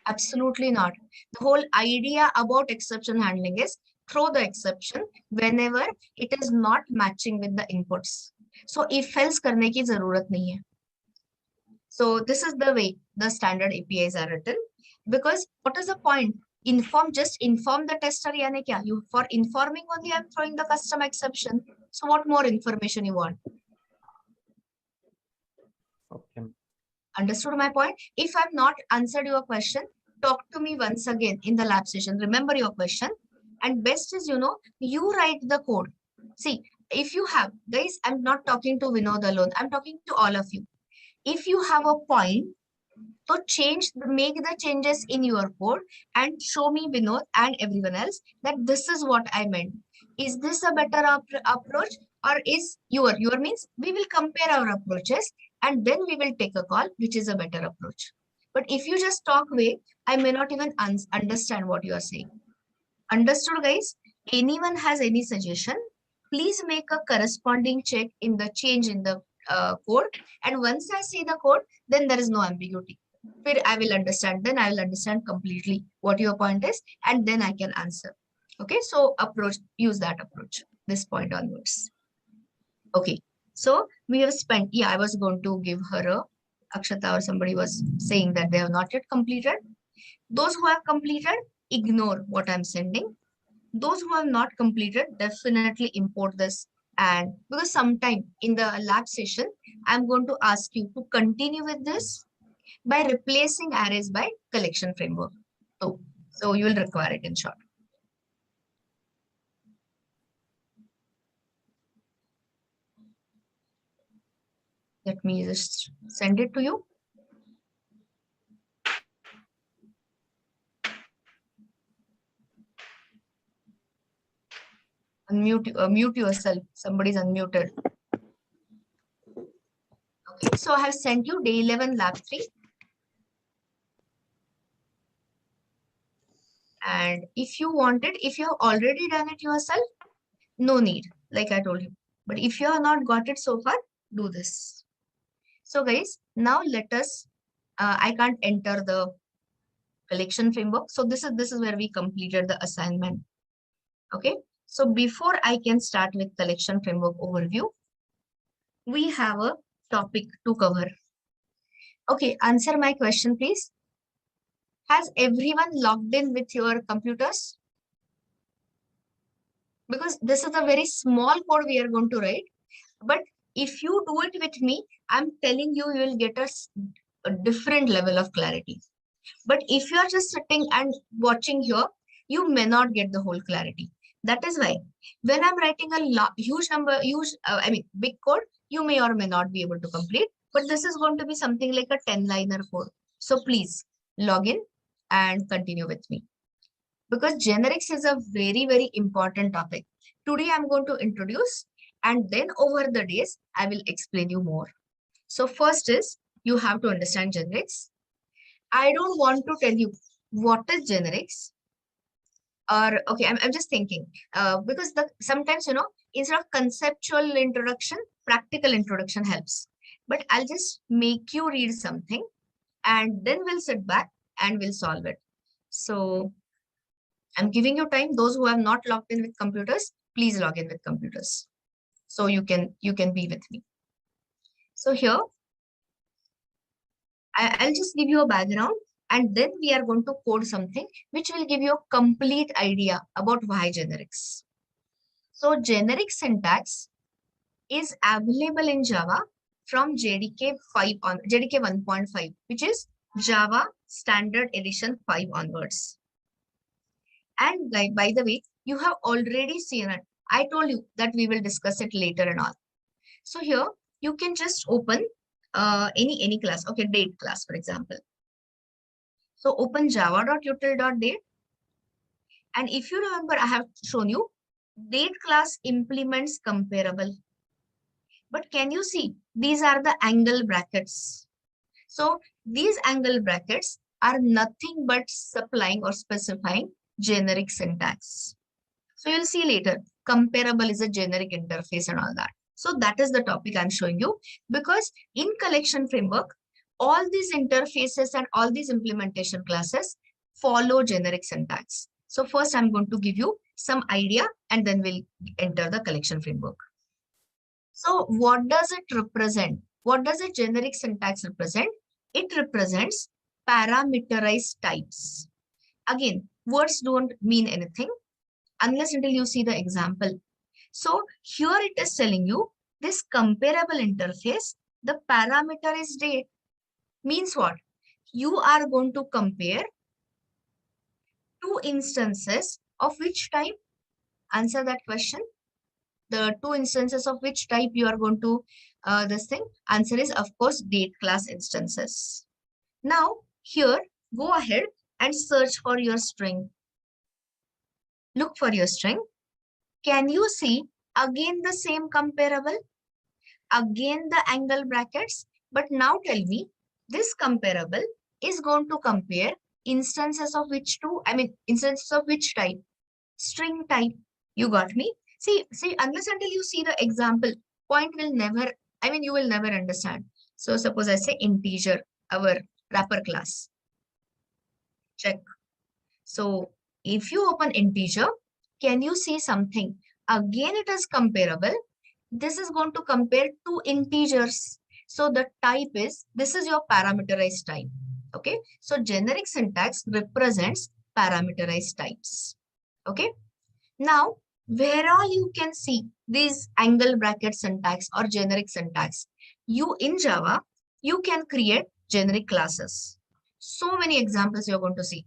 absolutely not. The whole idea about exception handling is throw the exception whenever it is not matching with the inputs. So if else करने की जरूरत नहीं है. So this is the way the standard APIs are written. Because what is the point? Just inform the tester. यानी क्या? You, for informing only, I'm throwing the custom exception. So what more information you want? Okay. Understood my point? If I've not answered your question, talk to me once again in the lab session. Remember your question. And best is, you write the code. See, if you have, guys, I'm not talking to Vinod alone. I'm talking to all of you. If you have a point, so make the changes in your code and show me, Vinod, and everyone else, that this is what I meant. is this a better approach, or is your means we will compare our approaches and then we will take a call which is a better approach. But if you just talk away, I may not even understand what you are saying. Understood, guys? Anyone has any suggestion, please make a corresponding check in the change in the code. And once I see the code, then there is no ambiguity. Then I will understand completely what your point is, and then I can answer. Okay, so use that approach, this point onwards. Okay, so we have spent, yeah, I was going to give her a, Akshata or somebody was saying that they have not yet completed. Those who have completed, ignore what I'm sending. Those who have not completed, definitely import this. And because sometime in the lab session, I'm going to ask you to continue with this by replacing arrays by collection framework. So you will require it in short. Let me just send it to you. Mute yourself. Somebody's unmuted. Okay, so I have sent you day 11 lab 3. And if you want it, if you have already done it yourself, no need, like I told you. But if you have not got it so far, do this. So guys, now let us, I can't enter the collection framework. So this is where we completed the assignment. Okay. So before I can start with collection framework overview, we have a topic to cover. Okay, answer my question, please. Has everyone logged in with your computers? Because this is a very small code we are going to write. But if you do it with me, I'm telling you, you will get a different level of clarity. But if you are just sitting and watching here, you may not get the whole clarity. That is why when I'm writing a big code, you may or may not be able to complete. But this is going to be something like a 10-liner code. So please log in and continue with me. Because generics is a very, very important topic. Today I'm going to introduce, and then over the days, I will explain you more. So first is, you have to understand generics. I don't want to tell you what is generics. Or, okay, I'm just thinking, because sometimes, instead of conceptual introduction, practical introduction helps. But I'll just make you read something, and then we'll sit back and we'll solve it. So I'm giving you time. Those who have not logged in with computers, please log in with computers. So you can be with me. So here, I'll just give you a background, and then we are going to code something which will give you a complete idea about why generics. So generic syntax is available in Java from JDK 1.5, which is Java Standard Edition 5 onwards. And by the way, you have already seen it. I told you that we will discuss it later and all. So here you can just open any class. Okay, date class, for example. So open java.util.date. And if you remember, I have shown you date class implements comparable. But can you see, these are the angle brackets. So these angle brackets are nothing but supplying or specifying generic syntax. So you'll see later, comparable is a generic interface and all that. So that is the topic I'm showing you, because in collection framework, all these interfaces and all these implementation classes follow generic syntax. So first I'm going to give you some idea, and then we'll enter the collection framework. So what does it represent? What does a generic syntax represent? It represents parameterized types. Again, words don't mean anything unless until you see the example. So here it is telling you this comparable interface, the parameter is date. Means what? You are going to compare two instances of which type? Answer that question. The two instances of which type you are going to this thing? Answer is, of course, date class instances. Now here, go ahead and search for your string. Look for your string. Can you see again the same comparable? Again the angle brackets. But now tell me, this comparable is going to compare instances of which two? I mean, instances of which type? String type. You got me? See, unless until you see the example, point will never, I mean, you will never understand. So suppose I say integer, our wrapper class. Check. So if you open integer, can you see something? Again, it is comparable. This is going to compare two integers. So the type is, this is your parameterized type. Okay. So generic syntax represents parameterized types. Okay. Now, where all you can see these angle bracket syntax or generic syntax, you in Java, you can create generic classes. So many examples you're going to see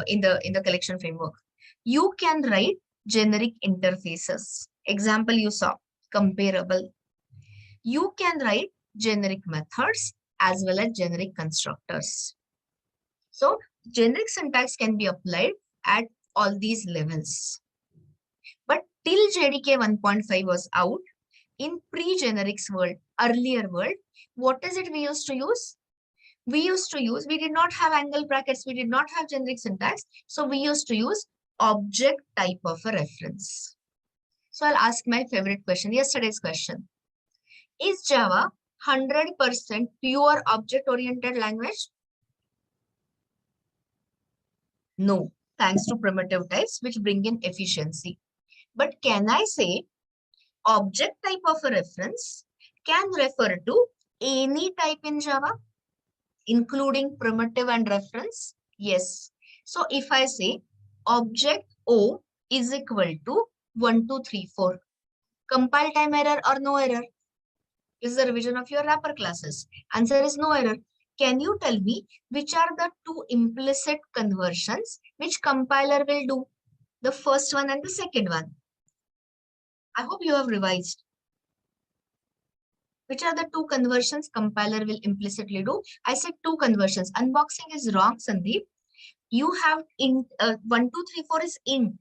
in the collection framework. You can write generic interfaces. Example you saw, comparable. You can write generic methods as well as generic constructors. So generic syntax can be applied at all these levels. But till JDK 1.5 was out, in pre-generics world, earlier world, what is it we used to use? We did not have angle brackets, we did not have generic syntax. So we used to use object type of a reference. So I'll ask my favorite question, yesterday's question. Is Java 100% pure object-oriented language? No, thanks to primitive types which bring in efficiency. But can I say object type of a reference can refer to any type in Java, including primitive and reference? Yes. So if I say object O is equal to 1, 2, 3, 4, compile time error or no error? This is a revision of your wrapper classes. Answer is no error. Can you tell me which are the two implicit conversions which compiler will do? The first one and the second one. I hope you have revised. Which are the two conversions compiler will implicitly do? I said two conversions. Unboxing is wrong, Sandeep. You have 1, 2, 3, 4 is int.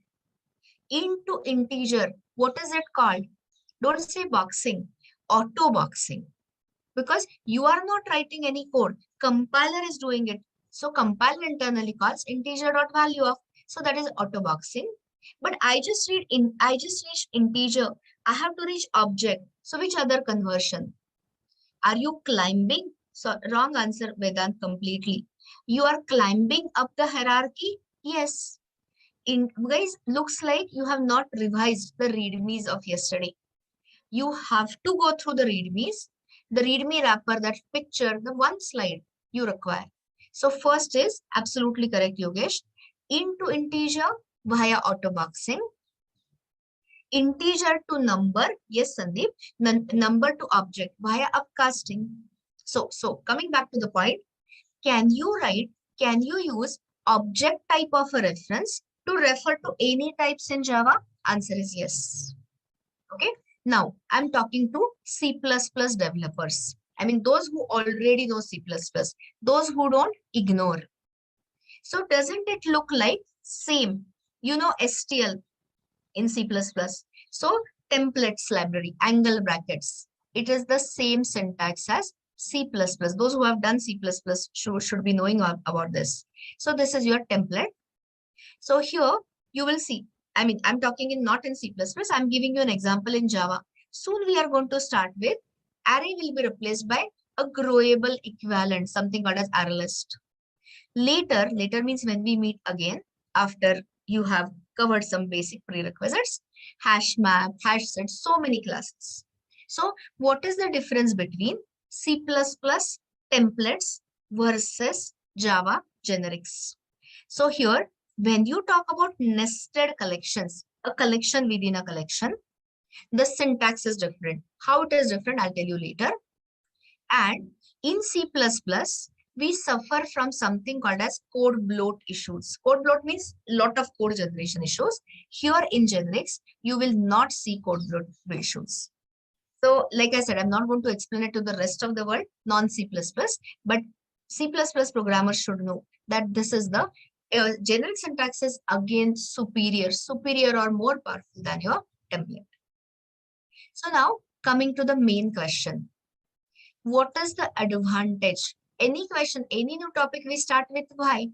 Int to integer. What is it called? Don't say boxing. Auto boxing. Because you are not writing any code. Compiler is doing it. So compiler internally calls integer.value of. So that is auto boxing. But I just reached integer. I have to reach object. So which other conversion? Are you climbing? So wrong answer, Vedant, completely. You are climbing up the hierarchy? Yes. Guys, looks like you have not revised the readmes of yesterday. You have to go through the readmes. The readme wrapper, that picture, the one slide you require. So first is absolutely correct, Yogesh. Int to integer via auto boxing. Integer to number, yes, Sandeep. Number to object via upcasting. So coming back to the point, can you use object type of a reference to refer to any types in Java? Answer is yes. Okay. Now I'm talking to C++ developers. I mean, those who already know C++, those who don't, ignore. So doesn't it look like same? You know, STL in C++. So templates library, angle brackets. It is the same syntax as C++. Those who have done C++ should be knowing about this. So this is your template. So here you will see, I mean, I'm talking not in C++, I'm giving you an example in Java. Soon we are going to start with array will be replaced by a growable equivalent, something called as ArrayList. Later means when we meet again, after you have covered some basic prerequisites, hash map, hash set, so many classes. So what is the difference between C++ templates versus Java generics? So here, when you talk about nested collections, a collection within a collection, the syntax is different. How it is different, I'll tell you later. And in C++, we suffer from something called as code bloat issues. Code bloat means lot of code generation issues. Here in generics, you will not see code bloat issues. So like I said, I'm not going to explain it to the rest of the world, non-C++, but C++ programmers should know that this is the Generic syntax is again superior or more powerful than your template. So now coming to the main question. What is the advantage? Any question, any new topic, we start with why.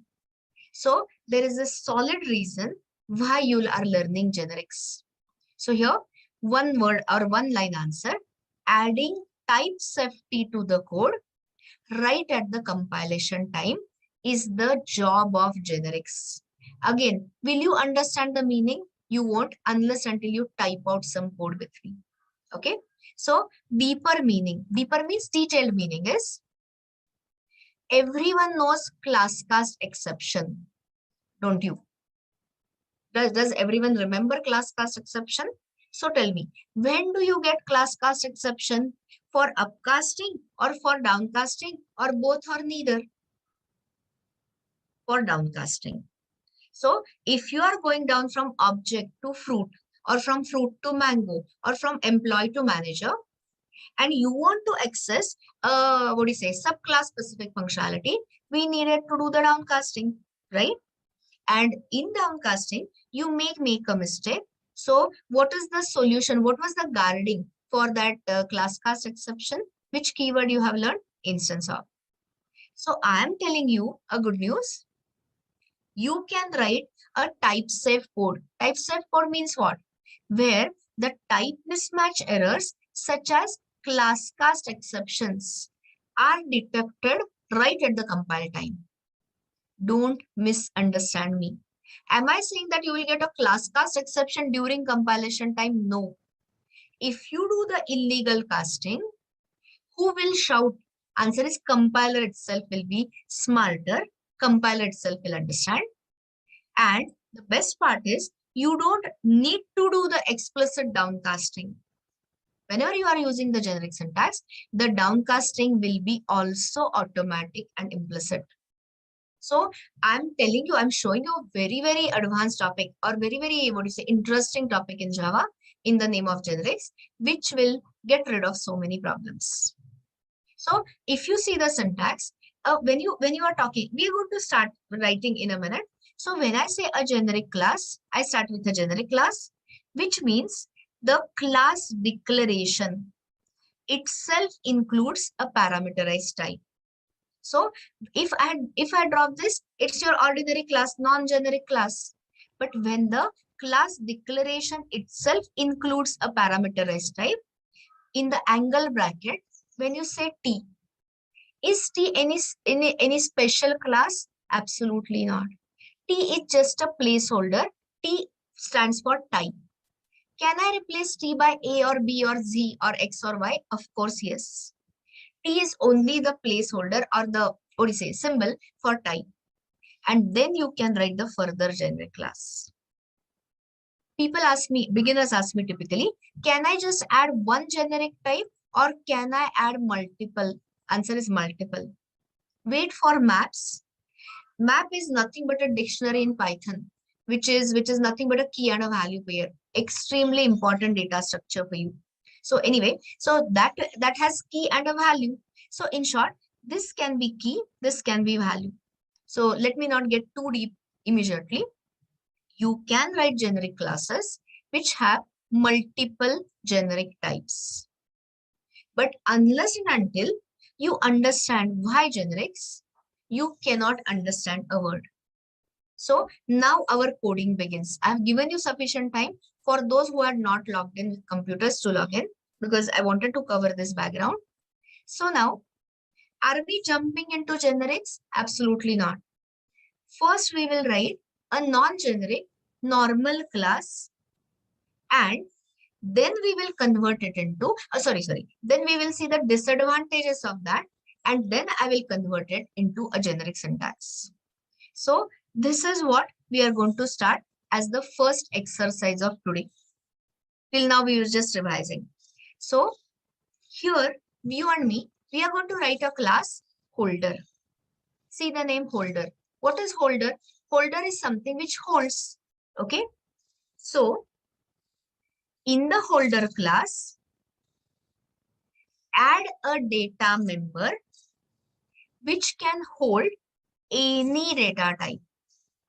So there is a solid reason why you are learning generics. So here, one word or one line answer, adding type safety to the code right at the compilation time is the job of generics. Again, will you understand the meaning? You won't unless until you type out some code with me. Okay. So deeper meaning, deeper means detailed meaning is everyone knows class cast exception, don't you? Does everyone remember class cast exception? So tell me, when do you get class cast exception? For upcasting or for downcasting or both or neither? For downcasting. So if you are going down from object to fruit or from fruit to mango or from employee to manager, and you want to access subclass specific functionality, we needed to do the downcasting, right? And in downcasting, you make a mistake. So what is the solution? What was the guarding for that class cast exception? Which keyword you have learned? Instance of. So I am telling you a good news. You can write a type safe code. Type safe code means what? Where the type mismatch errors such as class cast exceptions are detected right at the compile time. Don't misunderstand me. Am I saying that you will get a class cast exception during compilation time? No. If you do the illegal casting, who will shout? Answer is compiler itself will be smarter. Compiler itself will understand. And the best part is you don't need to do the explicit downcasting. Whenever you are using the generic syntax, the downcasting will be also automatic and implicit. So I'm telling you, I'm showing you a very, very advanced topic or very, very, interesting topic in Java in the name of generics, which will get rid of so many problems. So if you see the syntax, when you are talking, we are going to start writing in a minute. So when I say a generic class, I start with a generic class, which means the class declaration itself includes a parameterized type. So if I drop this, it's your ordinary class, non-generic class. But when the class declaration itself includes a parameterized type, in the angle bracket, when you say T, is T any special class? Absolutely not. T is just a placeholder. T stands for type. Can I replace T by A or B or Z or X or Y? Of course, yes. T is only the placeholder or the symbol for type. And then you can write the further generic class. Beginners ask me typically, can I just add one generic type or can I add multiple? Answer is multiple. Wait for maps. Map is nothing but a dictionary in Python, which is nothing but a key and a value pair. Extremely important data structure for you. So anyway, so that has key and a value. So in short, this can be key, this can be value. So let me not get too deep immediately. You can write generic classes which have multiple generic types. But unless and until you understand why generics, you cannot understand a word. So now our coding begins. I've given you sufficient time for those who are not logged in with computers to log in because I wanted to cover this background. So now, are we jumping into generics? Absolutely not. First, we will write a non-generic normal class and then we will convert it into, then we will see the disadvantages of that and then I will convert it into a generic syntax. So this is what we are going to start as the first exercise of today. Till now we were just revising. So here, you and me, we are going to write a class holder. See the name holder. What is holder? Holder is something which holds. Okay. So in the holder class, add a data member which can hold any data type.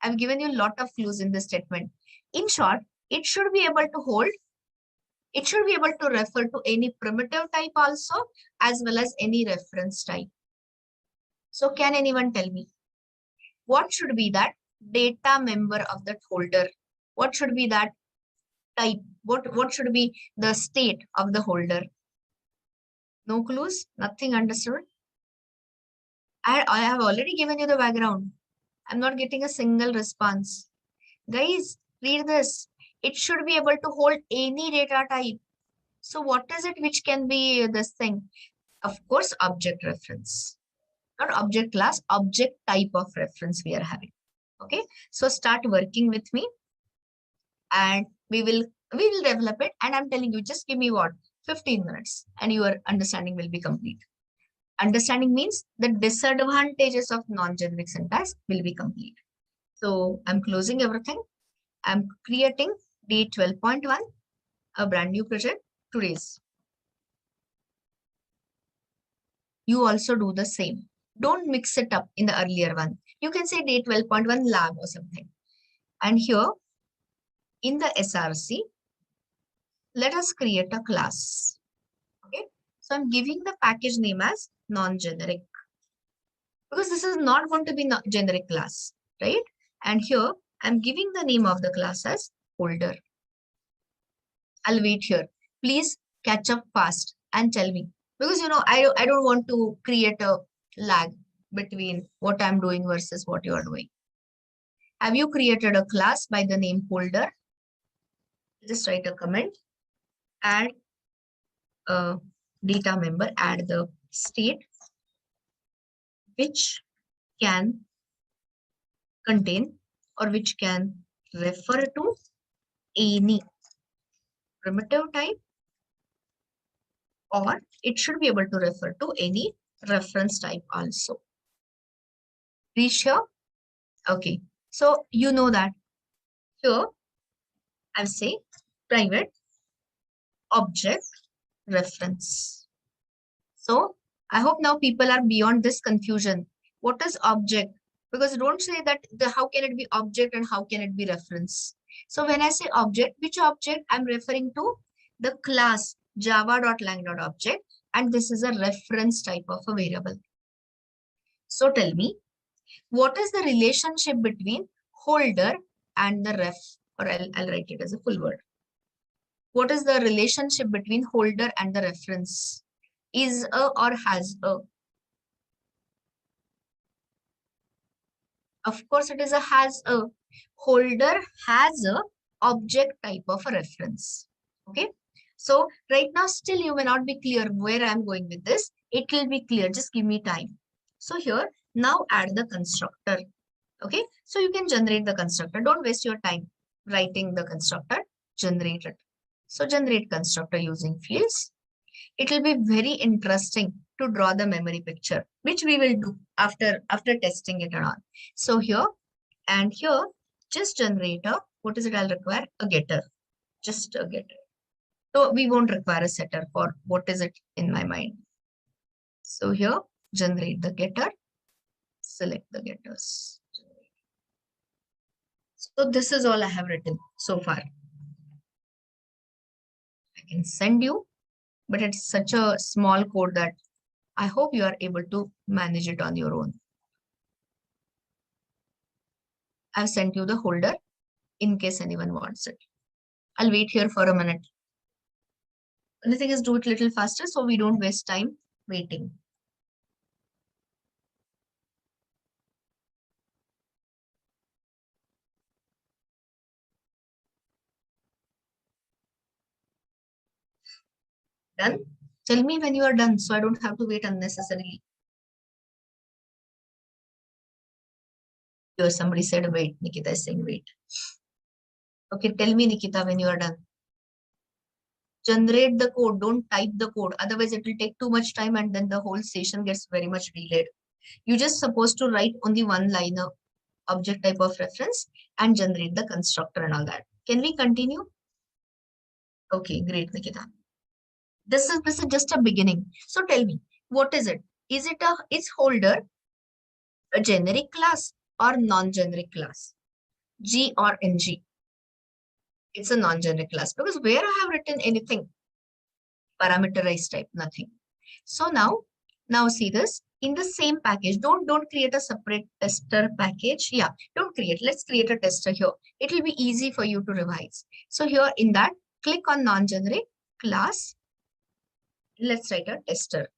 I've given you a lot of clues in this statement. In short, it should be able to hold, it should be able to refer to any primitive type also, as well as any reference type. So can anyone tell me what should be that data member of that holder? What should be that type? What should be the state of the holder? No clues? Nothing understood? I have already given you the background. I'm not getting a single response. Guys, read this. It should be able to hold any data type. So what is it which can be this thing? Of course, object reference. Not object class, object type of reference we are having. Okay, so start working with me and we will develop it. And I'm telling you, just give me what? 15 minutes and your understanding will be complete. Understanding means the disadvantages of non-generic syntax will be complete. So I'm closing everything. I'm creating day 12.1, a brand new project today's. You also do the same. Don't mix it up in the earlier one. You can say day 12.1 lab or something. And here in the SRC, let us create a class. Okay. So I'm giving the package name as non-generic because this is not going to be generic class, right? And here I'm giving the name of the class as holder. I'll wait here. Please catch up fast and tell me because I don't want to create a lag between what I'm doing versus what you are doing. Have you created a class by the name holder? Just write a comment. Add a data member, add the state which can contain or which can refer to any primitive type, or it should be able to refer to any reference type also. Reach here? Okay. So you know that here I'll say private object reference. So I hope now people are beyond this confusion. What is object? Because don't say that how can it be object and how can it be reference. So when I say object, which object I'm referring to? The class java.lang.object, and this is a reference type of a variable. So tell me, what is the relationship between holder and the ref? Or I'll write it as a full word. What is the relationship between holder and the reference? Is a or has a? Of course, it is a has a. Holder has a object type of a reference. Okay. So right now, still you may not be clear where I'm going with this. It will be clear. Just give me time. So here, now add the constructor. Okay. So you can generate the constructor. Don't waste your time writing the constructor. Generate it. So generate constructor using fields. It will be very interesting to draw the memory picture, which we will do after testing it and all. So here and here, just generate a, what is it I'll require? A getter, just a getter. So we won't require a setter for what is it in my mind. So here, generate the getter, select the getters. So this is all I have written so far. I can send you, but it's such a small code that I hope you are able to manage it on your own. I've sent you the holder in case anyone wants it. I'll wait here for a minute. The thing is, do it a little faster so we don't waste time waiting. Done? Tell me when you are done so I don't have to wait unnecessarily. Here somebody said wait. Nikita is saying wait. Okay, tell me, Nikita, when you are done. Generate the code. Don't type the code. Otherwise, it will take too much time and then the whole session gets very much delayed. You're just supposed to write only one line of object type of reference and generate the constructor and all that. Can we continue? Okay, great, Nikita. This is just a beginning. So tell me, what is it? Is holder a generic class or non-generic class? G or NG. It's a non-generic class because where I have written anything, parameterized type, nothing. So now see this in the same package. Don't create a separate tester package. Yeah, don't create. Let's create a tester here. It will be easy for you to revise. So here in that, click on non-generic class. Let's write a tester.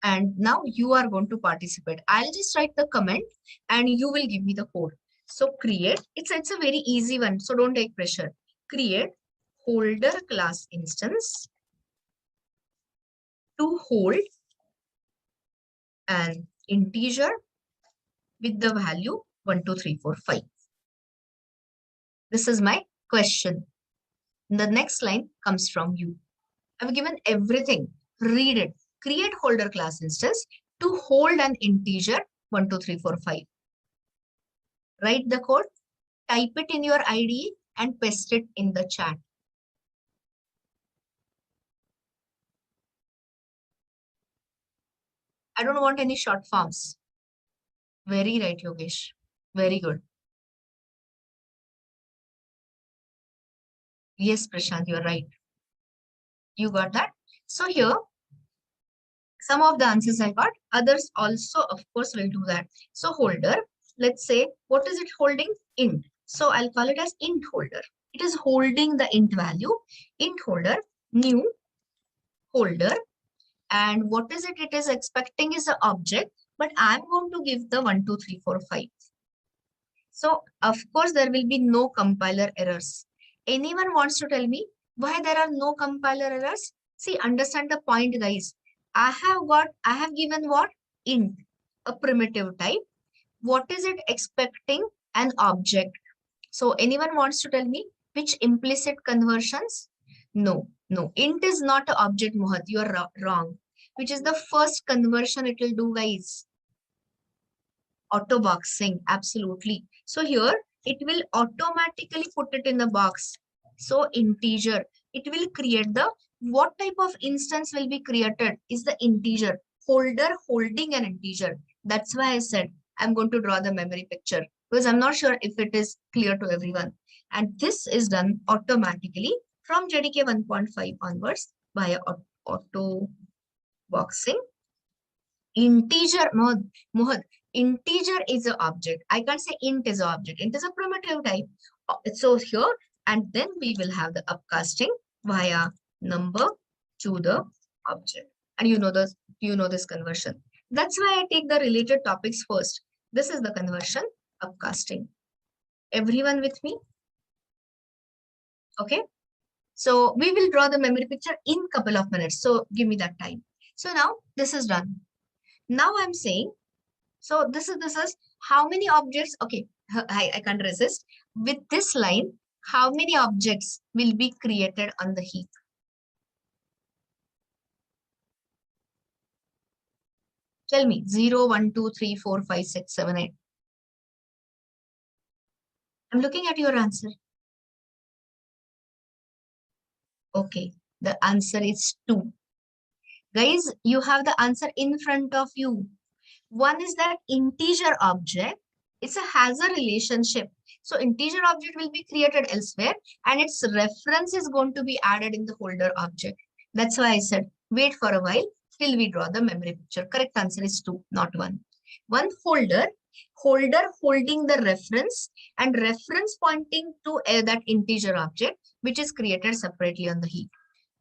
And now you are going to participate. I'll just write the comment and you will give me the code. So create, it's a very easy one. So don't take pressure. Create holder class instance to hold an integer with the value 1, 2, 3, 4, 5. This is my question. The next line comes from you. I've given everything. Read it. Create holder class instance to hold an integer 1, 2, 3, 4, 5. Write the code, type it in your IDE and paste it in the chat. I don't want any short forms. Very right, Yogesh. Very good. Yes, Prashant, you're right. You got that? So here, some of the answers I got. Others also, of course, will do that. So holder, let's say, what is it holding? Int. So I'll call it as int holder. It is holding the int value. Int holder, new holder. And what is it? It is expecting is an object, but I'm going to give the 1, 2, 3, 4, 5. So of course, there will be no compiler errors. Anyone wants to tell me why there are no compiler errors? See, understand the point, guys. I have given what? Int, a primitive type. What is it expecting? An object. So anyone wants to tell me which implicit conversions? No. Int is not an object, Mohad. You are wrong. Which is the first conversion it will do, guys? Auto boxing, absolutely. So here it will automatically put it in the box. So integer, it will create the, what type of instance will be created is the integer, holder holding an integer. That's why I said I'm going to draw the memory picture because I'm not sure if it is clear to everyone. And this is done automatically from JDK 1.5 onwards via auto boxing. Integer, Mohad, integer is an object. I can't say int is an object. Int is a primitive type. So here, and then we will have the upcasting via number to the object. And you know this conversion. That's why I take the related topics first. This is the conversion, upcasting. Everyone with me? Okay. So we will draw the memory picture in a couple of minutes. So give me that time. So now this is done. Now I'm saying, so this is how many objects, okay, I can't resist. With this line, how many objects will be created on the heap? Tell me, 0, 1, 2, 3, 4, 5, 6, 7, 8. I'm looking at your answer. Okay, the answer is 2. Guys, you have the answer in front of you. One is that integer object. Has a relationship. So integer object will be created elsewhere and its reference is going to be added in the holder object. That's why I said, wait for a while till we draw the memory picture. Correct answer is 2, not 1. One holder holding the reference and reference pointing to that integer object, which is created separately on the heap.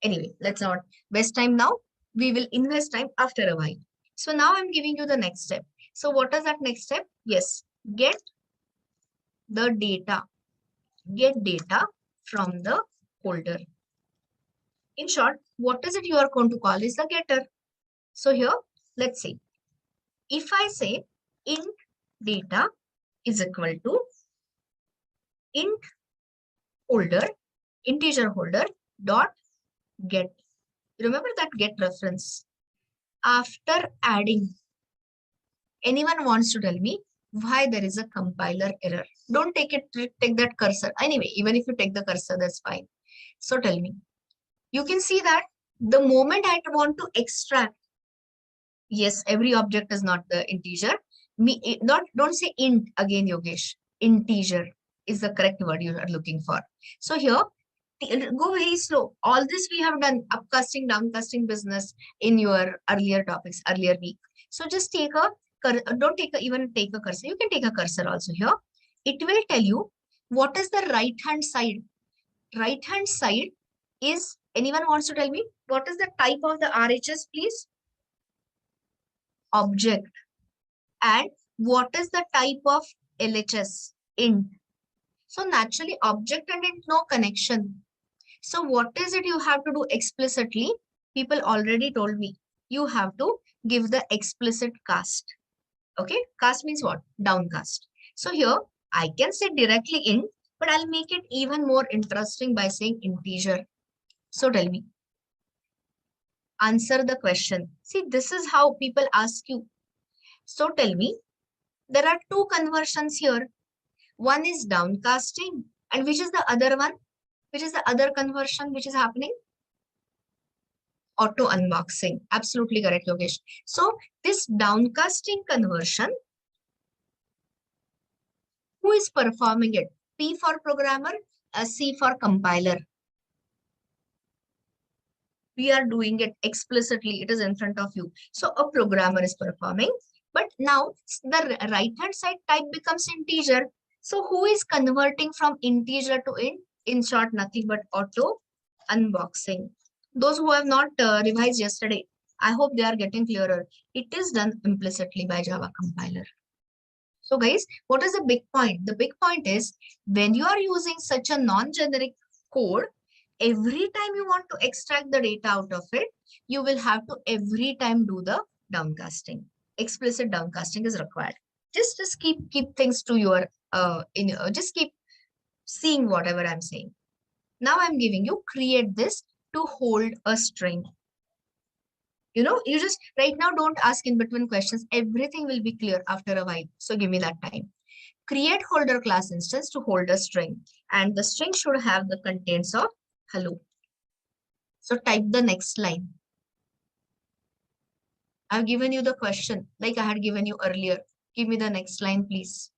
Anyway, let's not waste time now. We will invest time after a while. So now I'm giving you the next step. So what is that next step? Yes, get the data. Get data from the holder. In short, what is it you are going to call is the getter. So here, let's see. If I say int data is equal to int holder, integer holder dot get. Remember that get reference. After adding, anyone wants to tell me why there is a compiler error? Don't take that cursor. Anyway, even if you take the cursor, that's fine. So tell me, you can see that the moment I want to extract, Yes, every object is not the integer. Don't say int again, Yogesh. Integer is the correct word you are looking for. So here, go very slow. All this we have done, upcasting, downcasting business in your earlier topics, earlier week. So just take a, don't take a, even take a cursor. You can take a cursor also here. It will tell you what is the right hand side. Right hand side is, anyone wants to tell me what is the type of the RHS, please? Object. And what is the type of LHS? Int. So naturally object and int no connection. So what is it you have to do explicitly? People already told me. You have to give the explicit cast. Okay, cast means what? Downcast. So here I can say directly int, but I'll make it even more interesting by saying integer. So tell me, answer the question. See, this is how people ask you. So tell me, there are two conversions here. One is downcasting, and which is the other one? Which is the other conversion which is happening? Auto unboxing. Absolutely correct, Yogesh. So this downcasting conversion, who is performing it? P for programmer, C for compiler. We are doing it explicitly. It is in front of you. So a programmer is performing. But now the right hand side type becomes integer. So who is converting from integer to int? In short, nothing but auto unboxing. Those who have not revised yesterday, I hope they are getting clearer. It is done implicitly by Java compiler. So guys, what is the big point? The big point is when you are using such a non-generic code, every time you want to extract the data out of it, you will have to every time do the downcasting. Explicit downcasting is required. Just keep things to your just keep seeing whatever I'm saying. Now I'm giving you create this to hold a string. You know, you just right now don't ask in between questions. Everything will be clear after a while. So give me that time. Create holder class instance to hold a string. And the string should have the contents of hello. So type the next line. I've given you the question like I had given you earlier. Give me the next line, please.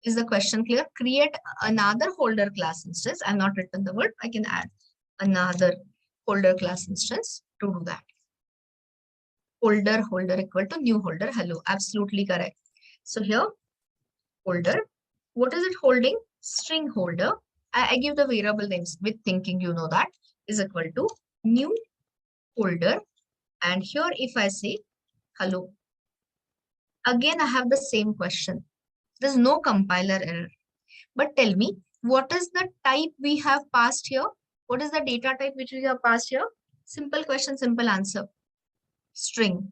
Is the question clear? Create another holder class instance. I've not written the word. I can add another holder class instance to do that. Holder equal to new holder. Hello. Absolutely correct. So here, holder. What is it holding? String holder. I give the variable names with thinking you know that is equal to new holder. And here if I say hello, again I have the same question. There's no compiler error. But tell me, what is the type we have passed here? What is the data type which we have passed here? Simple question, simple answer. String.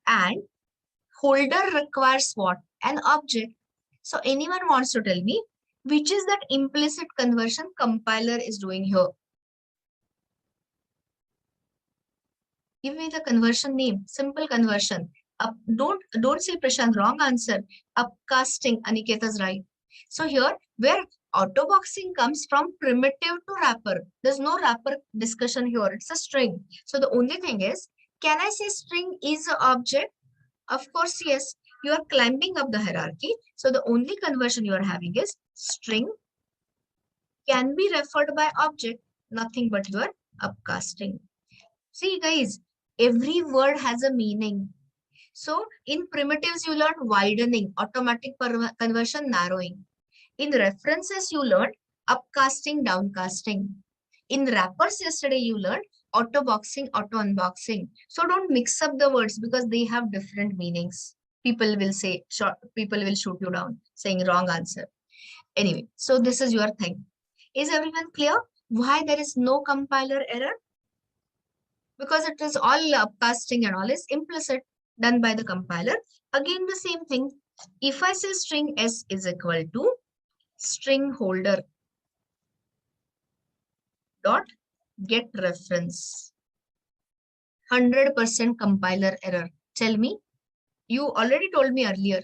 And holder requires what? An object. So anyone wants to tell me which is that implicit conversion compiler is doing here? Give me the conversion name. Simple conversion. Don't say Prashant, wrong answer. Upcasting, Aniketa's right. So here, where autoboxing comes from primitive to wrapper. There's no wrapper discussion here. It's a string. So the only thing is, can I say string is an object? Of course, yes. You are climbing up the hierarchy. So the only conversion you are having is string can be referred by object, nothing but your upcasting. See guys, every word has a meaning. So in primitives, you learn widening, automatic conversion, narrowing. In references, you learned upcasting, downcasting. In wrappers, yesterday you learned auto boxing, auto unboxing. So don't mix up the words because they have different meanings. People will say, people will shoot you down saying wrong answer. Anyway, so this is your thing. Is everyone clear why there is no compiler error? Because it is all upcasting and all is implicit done by the compiler. Again, the same thing. If I say string s is equal to string holder dot get reference, 100% compiler error. Tell me, you already told me earlier,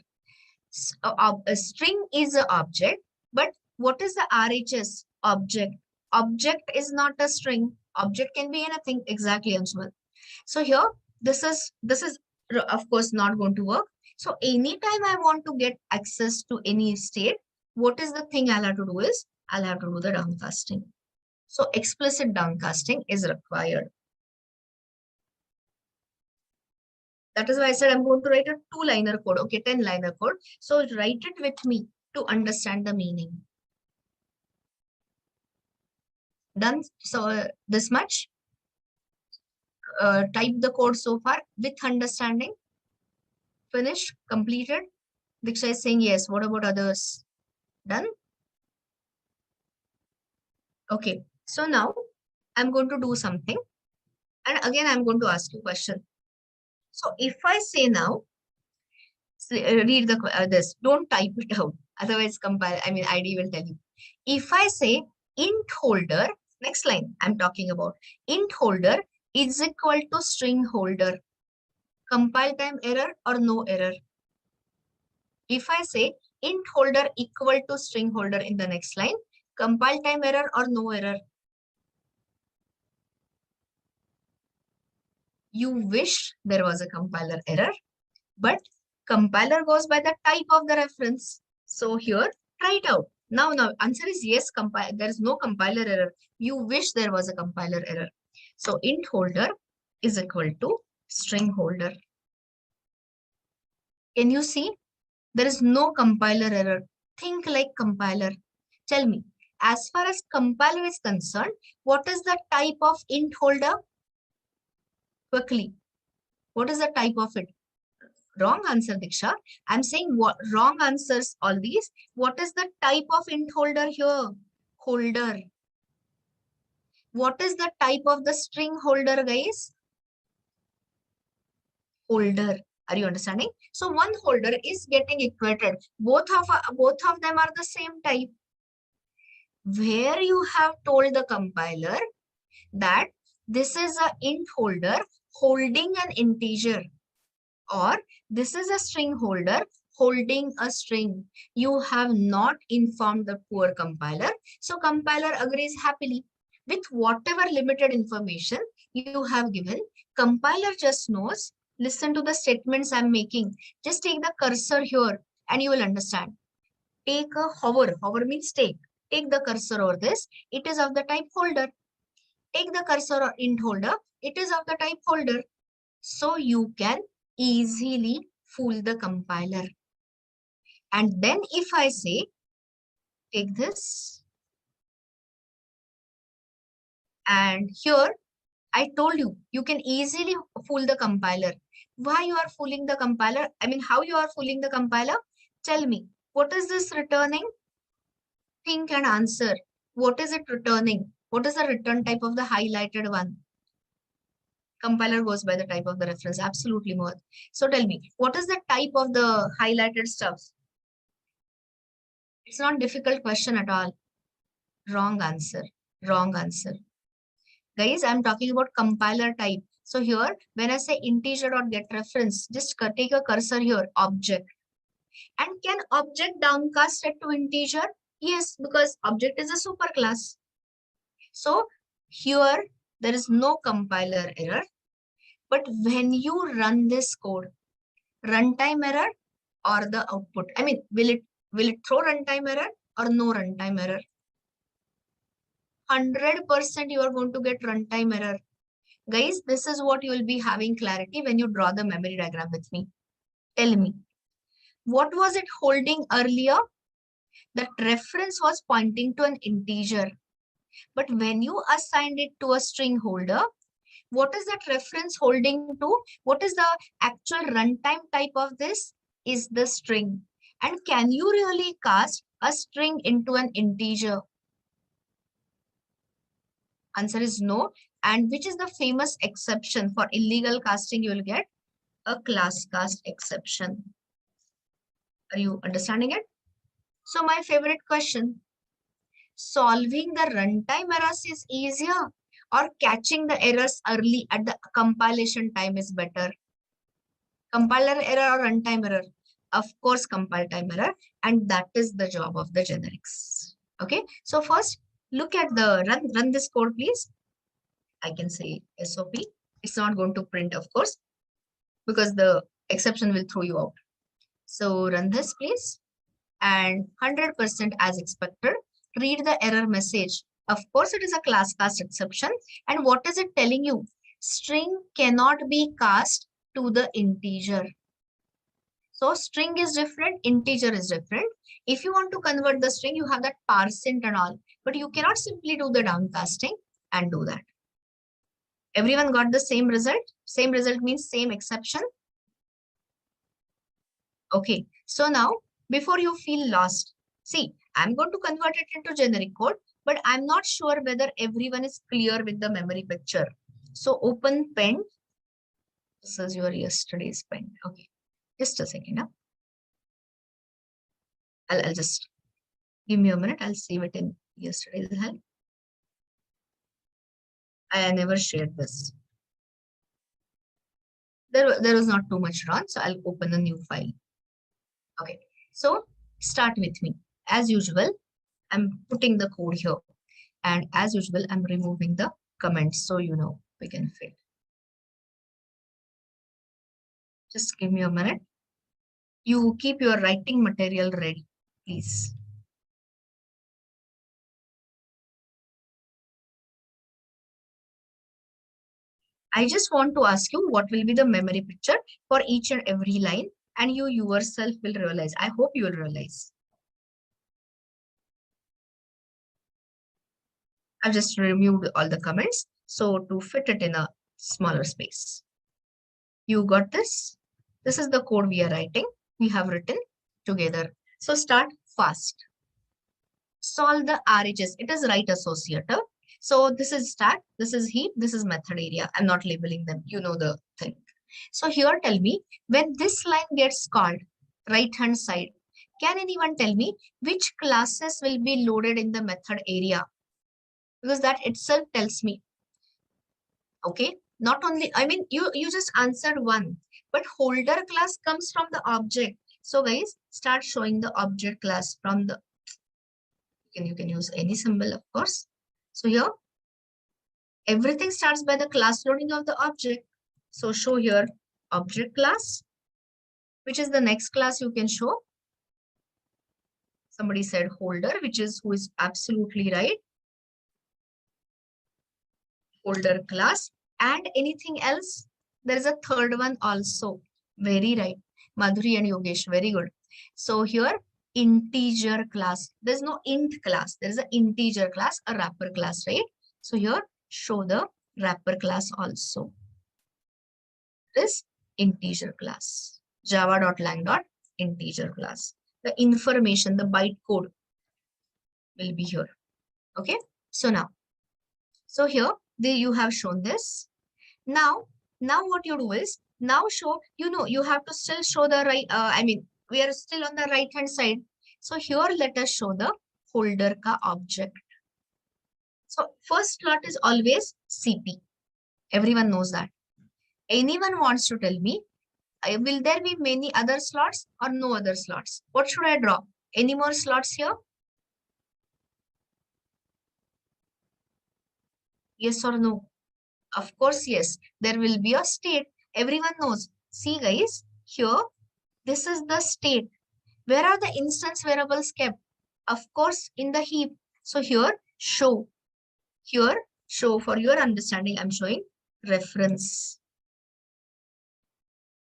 a string is an object, but what is the RHS? object. Object is not a string. Object can be anything. Exactly, Anshul. So here, this is of course not going to work. So anytime I want to get access to any state, what is the thing I'll have to do is I'll have to do the downcasting. So explicit downcasting is required. That is why I said I'm going to write a 2-liner code. Okay, 10-liner code. So write it with me to understand the meaning. Done. So this much. Type the code so far with understanding. Finished, completed. Diksha is saying yes. What about others? Done. Okay. So now I'm going to do something. And again, I'm going to ask you a question. So if I say now, read the this, don't type it out. Otherwise, compile, ID will tell you. If I say int holder, next line I'm talking about, int holder is equal to string holder, compile time error or no error? If I say int holder equal to string holder in the next line, compile time error or no error? You wish there was a compiler error, but compiler goes by the type of the reference. So here, try it out. Now, answer is yes, there is no compiler error. You wish there was a compiler error. So int holder is equal to string holder. Can you see? There is no compiler error. Think like compiler. Tell me, as far as compiler is concerned, what is the type of int holder? Quickly, what is the type of it? Wrong answer, Diksha. I'm saying what wrong answers, all these. What is the type of int holder here? Holder. What is the type of the string holder, guys? Holder. Are you understanding? So one holder is getting equated. Both of them are the same type. Where you have told the compiler that this is a int holder holding an integer, or this is a string holder holding a string. You have not informed the poor compiler. So compiler agrees happily with whatever limited information you have given. Compiler just knows, listen to the statements I'm making. Just take the cursor here and you will understand. Take a hover. Hover means take. Take the cursor over this. It is of the type holder. Take the cursor or int holder. It is of the type holder. So you can easily fool the compiler. And then if I say, take this, and here I told you, you can easily fool the compiler. Why you are fooling the compiler? How you are fooling the compiler? Tell me, what is this returning? Think and answer. What is it returning? What is the return type of the highlighted one? Compiler goes by the type of the reference. Absolutely, Mohit. So tell me, what is the type of the highlighted stuff? It's not difficult question at all. Wrong answer. Wrong answer. Guys, I'm talking about compiler type. So here, when I say integer.getReference, just take a cursor here, object. And can object downcast it to integer? Yes, because object is a superclass. So here, there is no compiler error. But when you run this code, runtime error or the output, will it throw runtime error or no runtime error? 100% you are going to get runtime error. Guys, this is what you will be having clarity when you draw the memory diagram with me. Tell me, what was it holding earlier? That reference was pointing to an integer. But when you assigned it to a string holder, what is that reference holding to? What is the actual runtime type of this? Is the string. And can you really cast a string into an integer? Answer is no. And which is the famous exception for illegal casting? You will get a class cast exception. Are you understanding it? So my favorite question, solving the runtime errors is easier or catching the errors early at the compilation time is better? Compiler error or runtime error? Of course, compile time error. And that is the job of the generics. Okay. So first, Look at the run this code, please. I can say SOP. It's not going to print, of course, because the exception will throw you out. So run this, please. And 100% as expected. Read the error message. Of course, it is a class cast exception. And what is it telling you? String cannot be cast to the integer. So string is different, integer is different. If you want to convert the string, you have that parseInt and all, but you cannot simply do the downcasting and do that. Everyone got the same result? Same result means same exception. Okay, so now before you feel lost, see, I'm going to convert it into generic code, but I'm not sure whether everyone is clear with the memory picture. So open pen. This is your yesterday's pen. Okay, just a second. Huh? I'll just give me a minute. I'll save it in yesterday's help. I never shared this. There was not too much wrong, so I'll open a new file. Okay, so start with me. As usual, I'm putting the code here. And as usual, I'm removing the comments so you know we can fit. Just give me a minute. You keep your writing material ready, please. I just want to ask you what will be the memory picture for each and every line, and you yourself will realize. I hope you will realize. I've just removed all the comments so to fit it in a smaller space. You got this? This is the code we are writing. We have written together. So start fast. Solve the RHS. It is right associative. So this is stack, this is heap, this is method area. I'm not labeling them. You know the thing. So here tell me, when this line gets called, right-hand side, can anyone tell me which classes will be loaded in the method area? Because that itself tells me. Okay, not only, I mean, you just answered one, but holder class comes from the object. So guys, start showing the object class from the, you can use any symbol, of course. So here, everything starts by the class loading of the object. So show here object class, which is the next class you can show. Somebody said holder, who is absolutely right. Holder class. And anything else? There is a third one also. Very right. Madhuri and Yogesh, very good. So here, integer class. There's no int class. There is an integer class, a wrapper class, right? So here, show the wrapper class also. This integer class. Java.lang.integer class. The information, the bytecode will be here. Okay. So now, so here you have shown this. Now what you do is now show, you have to still show the right, we are still on the right hand side. So here let us show the holder ka object. So first slot is always CP. Everyone knows that. Anyone wants to tell me, will there be many other slots or no other slots? What should I draw? Any more slots here? Yes or no? Of course, yes. There will be a state. Everyone knows. See guys, here, this is the state. Where are the instance variables kept? Of course, in the heap. So here, show. Here, show for your understanding. I'm showing reference.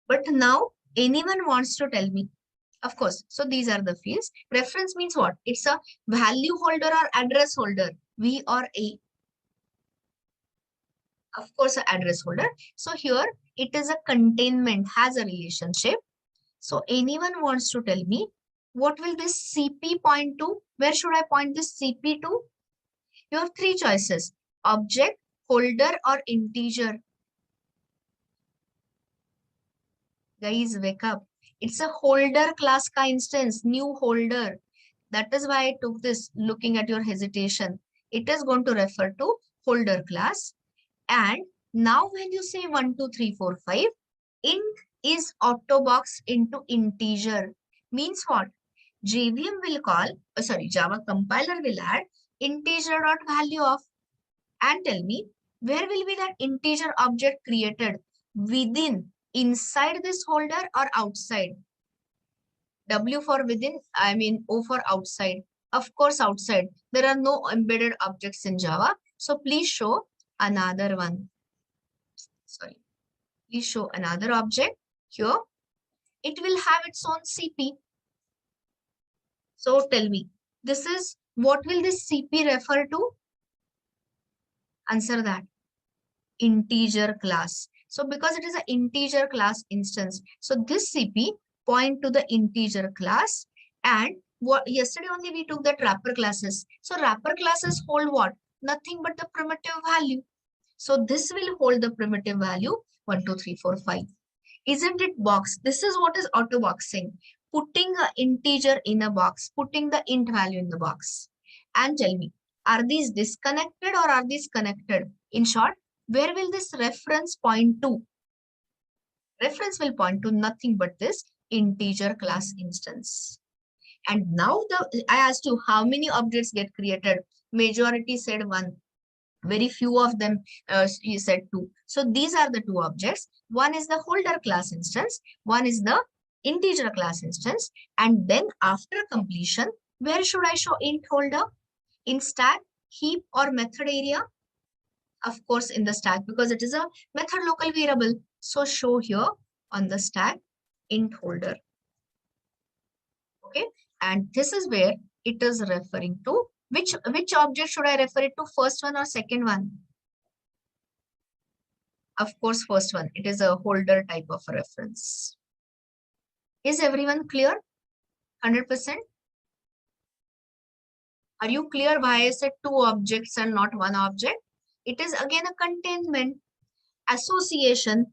But now, anyone wants to tell me. Of course, so these are the fields. Reference means what? It's a value holder or address holder. V or A. Of course, an address holder. So here it is a containment, has a relationship. So anyone wants to tell me what will this CP point to? Where should I point this CP to? You have three choices: object, holder, or integer. Guys, wake up. It's a holder class ka instance, new holder. That is why I took this, looking at your hesitation. It is going to refer to holder class. And now when you say 1, 2, 3, 4, 5, int is autobox into integer. Means what? JVM will call, Java compiler will add integer dot value of, and tell me where will be that integer object created, within, inside this holder or outside? W for within, I mean O for outside. Of course, outside. There are no embedded objects in Java. So please show another one. Sorry. Please show another object here. It will have its own CP. So tell me, this is, what will this CP refer to? Answer that. Integer class. So because it is an integer class instance, so this CP point to the integer class. And what yesterday only we took the wrapper classes. So wrapper classes hold what? Nothing but the primitive value. So this will hold the primitive value 1, 2, 3, 4, 5. Isn't it box? This is what is auto boxing. Putting an integer in a box, putting the int value in the box. And tell me, are these disconnected or are these connected? In short, where will this reference point to? Reference will point to nothing but this integer class instance. And now I asked you how many objects get created. Majority said 1. Very few of them you said 2. So these are the 2 objects. One is the holder class instance. One is the integer class instance. And then after completion, where should I show int holder? In stack, heap, or method area? Of course, in the stack, because it is a method local variable. So show here on the stack int holder. Okay. And this is where it is referring to. Which object should I refer it to? First one or second one? Of course, first one. It is a holder type of reference. Is everyone clear? 100%? Are you clear why I said 2 objects and not 1 object? It is again a containment. Association.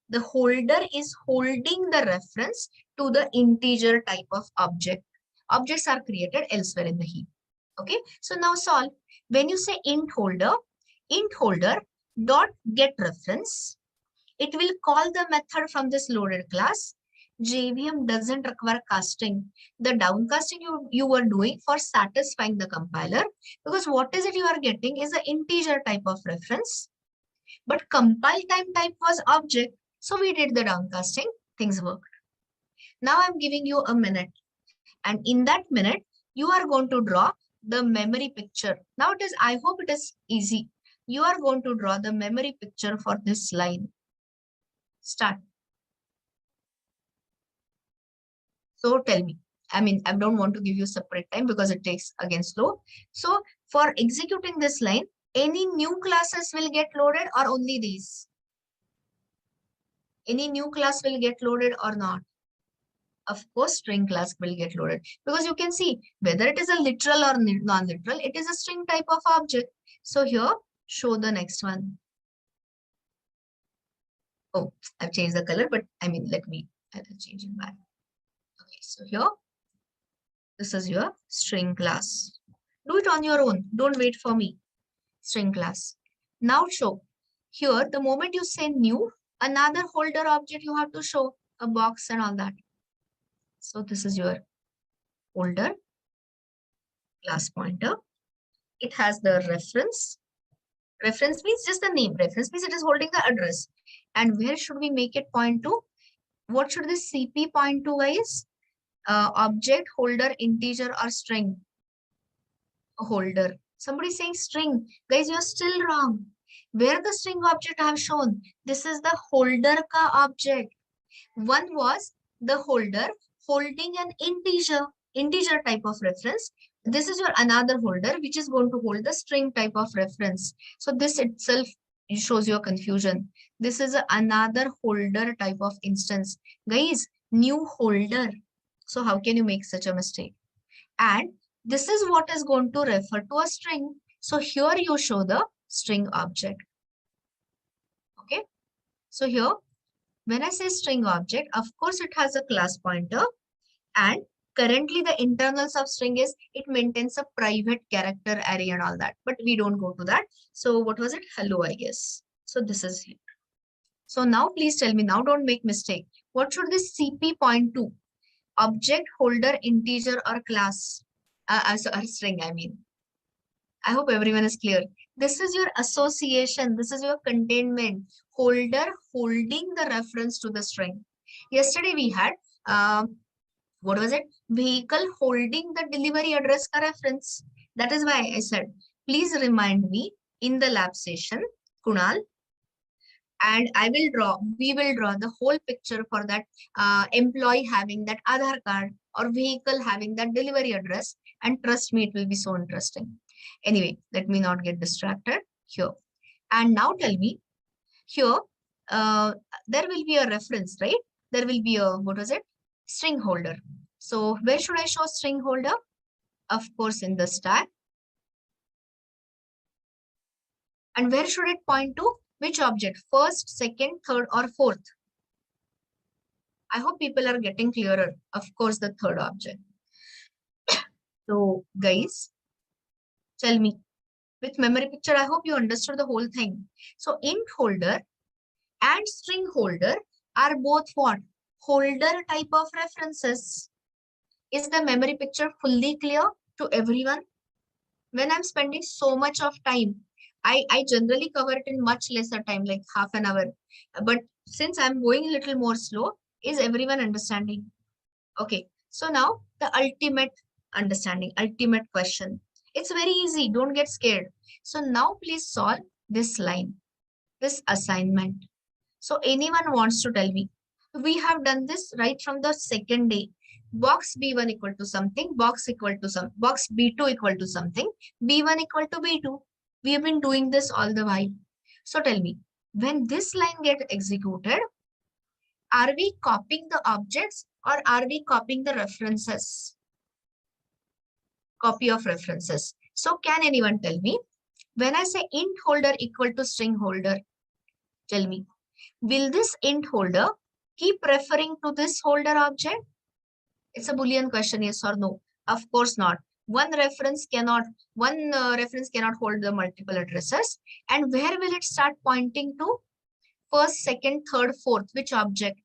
The holder is holding the reference to the integer type of object. Objects are created elsewhere in the heap. Okay, so now solve. When you say int holder dot get reference, it will call the method from this loaded class. JVM doesn't require casting. The downcasting you were doing for satisfying the compiler, because what is it you are getting is an integer type of reference, but compile time type was object. So we did the downcasting, things worked. Now I'm giving you a minute, and in that minute, you are going to draw the memory picture. Now it is, I hope it is easy. You are going to draw the memory picture for this line. Start. So tell me, I mean, I don't want to give you separate time because it takes again slow. So for executing this line, any new classes will get loaded or only these? Any new class will get loaded or not? Of course, string class will get loaded, because you can see whether it is a literal or non-literal, it is a string type of object. So here, show the next one. Oh, I've changed the color, but I mean, I'll change it back. Okay, so here, this is your string class. Do it on your own. Don't wait for me. String class. Now show. Here, the moment you say new, another holder object you have to show, a box and all that. So this is your holder class pointer. It has the reference. Reference means just the name. Reference means it is holding the address. And where should we make it point to? What should this CP point to, guys? Object, holder, integer, or string? A holder. Somebody saying string. Guys, you're still wrong. Where the string object I have shown? This is the holder ka object. One was the holder holding an integer type of reference. This is your another holder which is going to hold the string type of reference. So this itself shows your confusion. This is another holder type of instance. Guys, new holder. So how can you make such a mistake? And this is what is going to refer to a string. So here you show the string object. Okay. So here, when I say string object, of course it has a class pointer, and currently the internals of string is it maintains a private character array and all that, but we don't go to that. So what was it? Hello, I guess. So this is here. So now please tell me, now don't make mistake. What should this CP point to? Object, holder, integer, or class? Or string, I mean. I hope everyone is clear. This is your association. This is your containment. Holder holding the reference to the string. Yesterday we had, what was it? Vehicle holding the delivery address ka reference. That is why I said, please remind me in the lab session, Kunal, and we will draw the whole picture for that employee having that Aadhaar card or vehicle having that delivery address. And trust me, it will be so interesting. Anyway, let me not get distracted here. And now tell me, here, there will be a reference, right? There will be a, what was it? String holder. So where should I show string holder? Of course, in the stack. And where should it point to? Which object? First, second, third, or fourth? I hope people are getting clearer. Of course, the third object. So guys, tell me, with memory picture, I hope you understood the whole thing. So int holder and string holder are both what? Holder type of references. Is the memory picture fully clear to everyone? When I'm spending so much of time, I generally cover it in much lesser time, like half an hour. But since I'm going a little more slow, is everyone understanding? Okay, so now the ultimate understanding, ultimate question. It's very easy, don't get scared. So now please solve this line, this assignment. So anyone wants to tell me, we have done this right from the second day. Box B1 equal to something, box B2 equal to something, B1 equal to B2. We have been doing this all the while. So tell me, when this line gets executed, are we copying the objects or are we copying the references? Copy of references. So can anyone tell me, when I say int holder equal to string holder, tell me, will this int holder keep referring to this holder object? It's a Boolean question, yes or no? Of course not. One reference cannot hold the multiple addresses. And where will it start pointing to? First, second, third, fourth. Which object?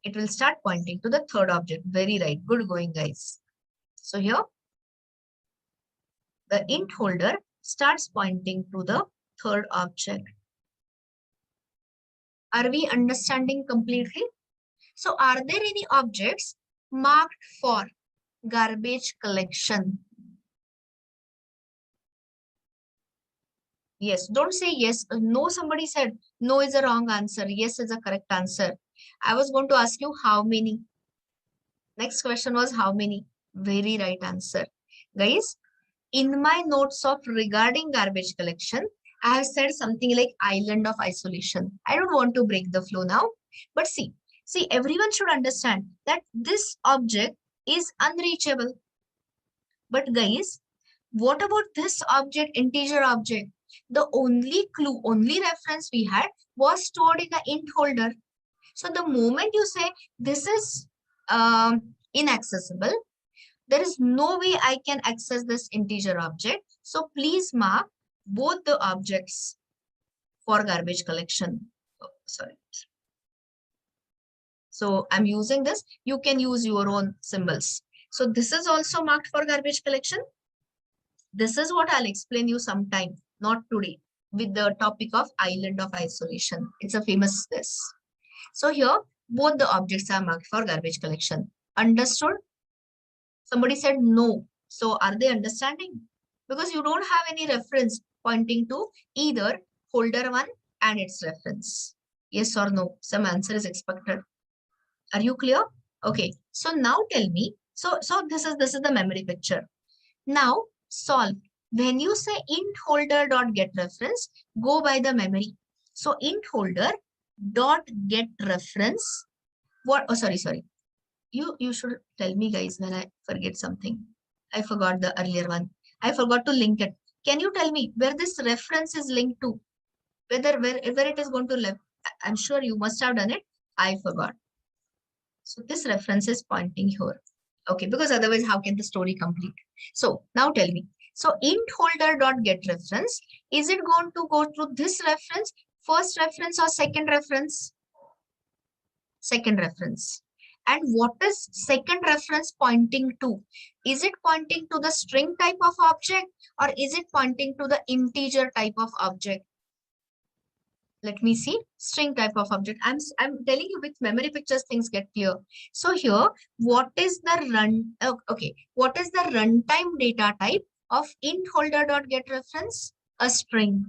It will start pointing to the third object. Very right. Good going, guys. So here, the int holder starts pointing to the third object. Are we understanding completely? So are there any objects marked for garbage collection? Yes, don't say yes. No, somebody said no is a wrong answer. Yes is a correct answer. I was going to ask you how many. Next question was how many? Very right answer. Guys, in my notes of regarding garbage collection, I have said something like island of isolation. I don't want to break the flow now, but see, everyone should understand that this object is unreachable. But guys, what about this object, integer object? The only clue, only reference we had was stored in the int holder. So the moment you say this is inaccessible, there is no way I can access this integer object. So please mark both the objects for garbage collection. Oh, sorry. So I'm using this. You can use your own symbols. So this is also marked for garbage collection. This is what I'll explain you sometime, not today, with the topic of island of isolation. It's a famous this. So here, both the objects are marked for garbage collection. Understood? Somebody said no. So are they understanding? Because you don't have any reference pointing to either holder one and its reference. Yes or no? Some answer is expected. Are you clear? Okay. So now tell me. So this is the memory picture. Now solve. When you say int holder dot get reference, go by the memory. So int holder dot get reference. What? Oh, sorry. You should tell me, guys, when I forget something. I forgot the earlier one. I forgot to link it. Can you tell me where this reference is linked to? Where it is going to live? I'm sure you must have done it. I forgot. So this reference is pointing here. Okay, because otherwise, how can the story complete? So now tell me. So int holder dot get reference, is it going to go through this reference, first reference or second reference? Second reference. And what is second reference pointing to? Is it pointing to the string type of object or is it pointing to the integer type of object? Let me see. String type of object. I'm telling you with memory pictures things get clear. So here, what is the what is the runtime data type of int holder dot get reference? A string.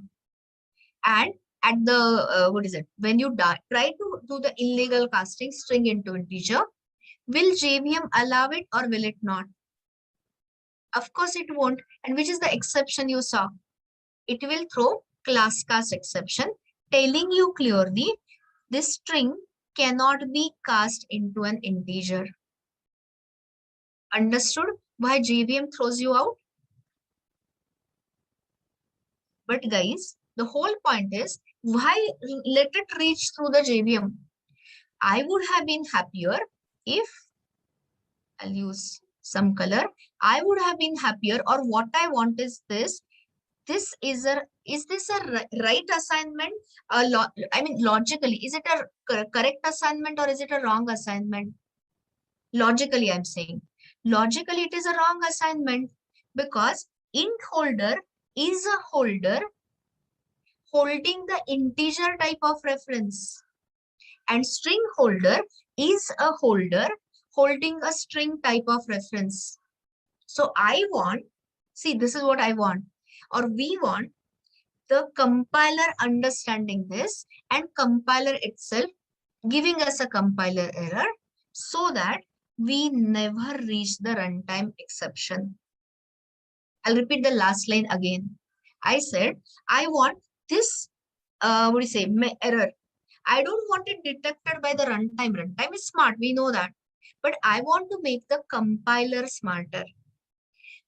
And at the what is it? When you try to do the illegal casting string into integer, will JVM allow it or will it not? Of course it won't. And which is the exception you saw? It will throw class cast exception, telling you clearly this string cannot be cast into an integer. Understood why JVM throws you out? But guys, the whole point is why let it reach through the JVM? I would have been happier if I'll use some color. I would have been happier, or what I want is this. Is this a right assignment? I mean, logically, is it a correct assignment or is it a wrong assignment? Logically, I'm saying. Logically, it is a wrong assignment because int holder is a holder holding the integer type of reference. And string holder is a holder holding a string type of reference. So I want, see, this is what I want, or we want the compiler understanding this and compiler itself giving us a compiler error so that we never reach the runtime exception. I'll repeat the last line again. I said, I want this, error. I don't want it detected by the runtime. Runtime is smart, we know that. But I want to make the compiler smarter.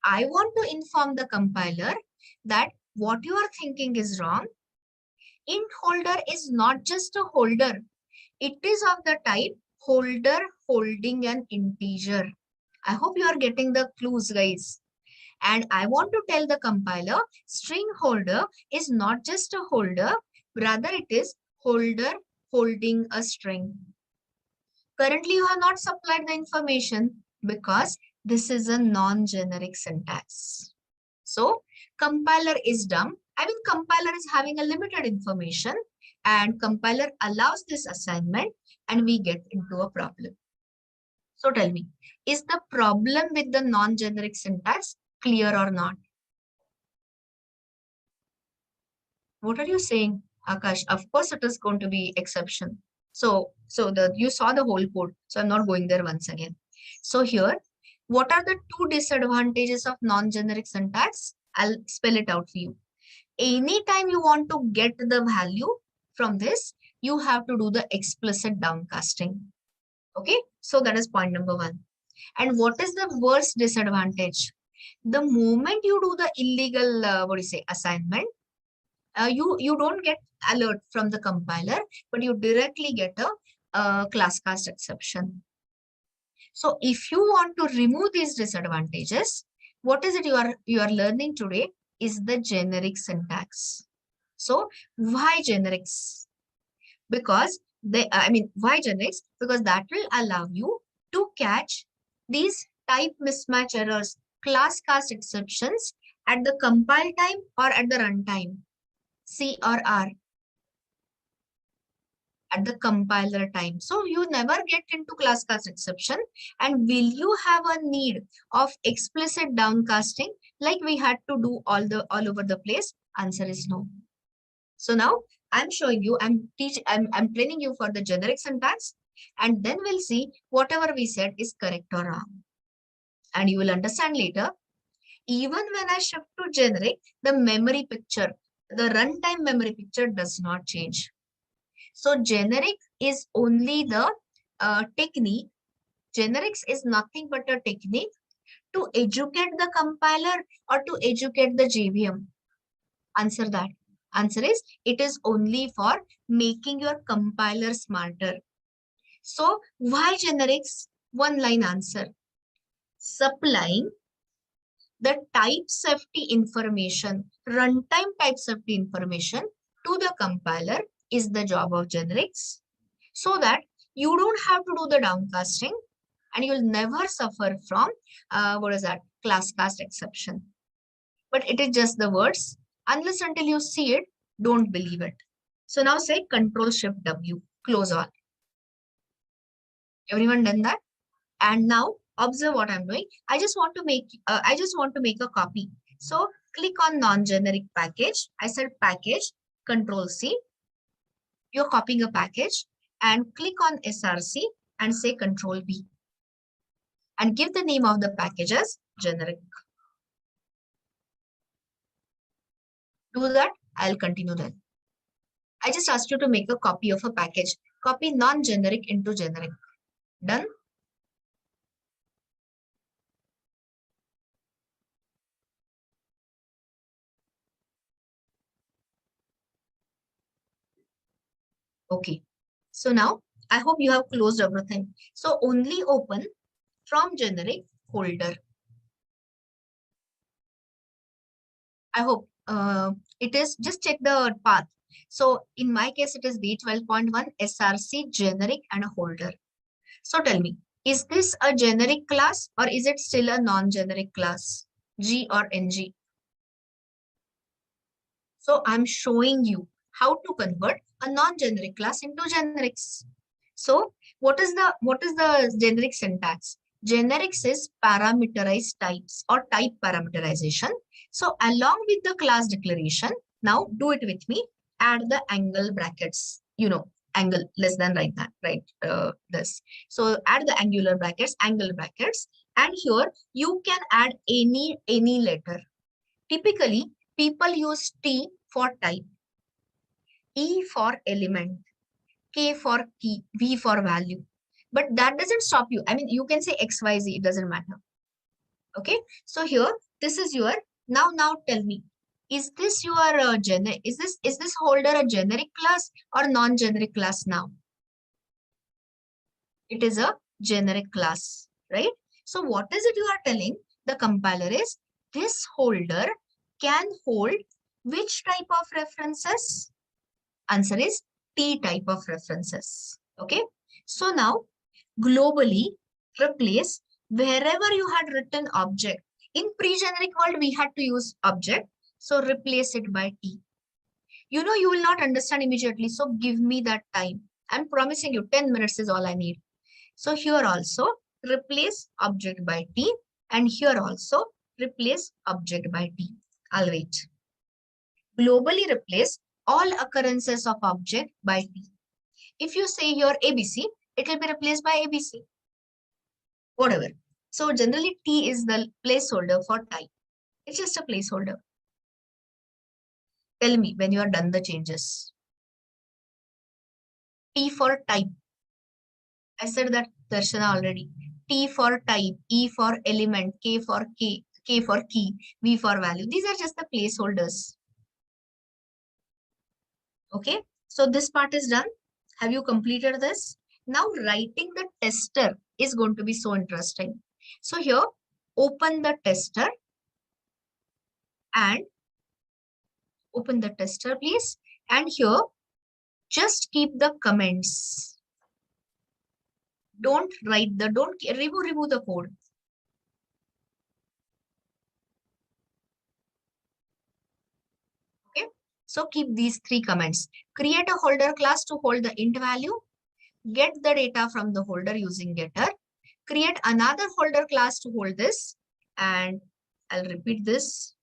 I want to inform the compiler that what you are thinking is wrong. Int holder is not just a holder. It is of the type holder holding an integer. I hope you are getting the clues, guys. And I want to tell the compiler string holder is not just a holder, rather it is holder holding a string. Currently, you have not supplied the information because this is a non-generic syntax. So compiler is dumb. I mean, compiler is having a limited information and compiler allows this assignment and we get into a problem. So tell me, is the problem with the non-generic syntax clear or not? What are you saying, Akash? Of course, it is going to be exception. So you saw the whole code. So I'm not going there once again. So here, what are the two disadvantages of non-generic syntax? I'll spell it out for you. Anytime you want to get the value from this, you have to do the explicit downcasting. Okay, so that is point number one. And what is the worst disadvantage? The moment you do the illegal, assignment, you don't get alert from the compiler, but you directly get a class cast exception. So if you want to remove these disadvantages, what is it you are learning today is the generic syntax. So why generics? Because why generics? Because that will allow you to catch these type mismatch errors, class cast exceptions at the compile time or at the runtime. C or R at the compiler time. So you never get into class cast exception. And will you have a need of explicit downcasting like we had to do all over the place? Answer is no. So now I'm showing you, I'm training you for the generic syntax, and then we'll see whatever we said is correct or wrong. And you will understand later, even when I shift to generic, the memory picture, the runtime memory picture does not change. So generic is only the technique. Generics is nothing but a technique to educate the compiler or to educate the JVM. Answer that. Answer is, it is only for making your compiler smarter. So why generics? One line answer. Supplying the type safety information, runtime type safety information to the compiler is the job of generics, so that You don't have to do the downcasting, and you'll never suffer from class cast exception. But it is just the words. Unless until you see it, don't believe it. So now say Control Shift W, close all. Everyone done that? And now observe what I'm doing. I just want to make a copy. So click on non-generic package. I said package, Control C. You're copying a package, and click on SRC and say Control B. And give the name of the package as generic. Do that. I'll continue then. I just asked you to make a copy of a package. Copy non-generic into generic. Done? Okay. So now I hope you have closed everything. So only open from generic folder. I hope it is, just check the path. So in my case, it is V12.1 SRC generic and a holder. So tell me, is this a generic class or is it still a non-generic class? G or NG? So I'm showing you how to convert a non-generic class into generics. So what is the generic syntax? Generics is parameterized types or type parameterization. So along with the class declaration, now do it with me, add the angle brackets, angle less than this. So add the angle brackets, and here you can add any letter. Typically, people use T for type, E for element, K for key, V for value. But that doesn't stop you. I mean, you can say XYZ, it doesn't matter. Okay. So here, this is your, now tell me, is this your is this holder a generic class or non-generic class now? It is a generic class, right? So what is it you are telling the compiler is this holder can hold which type of references? Answer is T type of references. Okay. So now globally replace wherever you had written object. In pre-generic world, we had to use object. So replace it by T. You will not understand immediately. So give me that time. I'm promising you 10 minutes is all I need. So here also replace object by T, and here also replace object by T. I'll wait. Globally replace all occurrences of object by T. If you say here ABC, it will be replaced by ABC. Whatever. So generally T is the placeholder for type. It's just a placeholder. Tell me when you are done the changes. T for type. I said that, Darshana, already. T for type, E for element, K for key, V for value. These are just the placeholders. Okay. So this part is done. Have you completed this? Now writing the tester is going to be so interesting. So here, open the tester and open the tester, please. And here, just keep the comments. Don't remove the code. Okay. So keep these 3 comments. Create a holder class to hold the int value. Get the data from the holder using getter. Create another holder class to hold this. And I'll repeat this.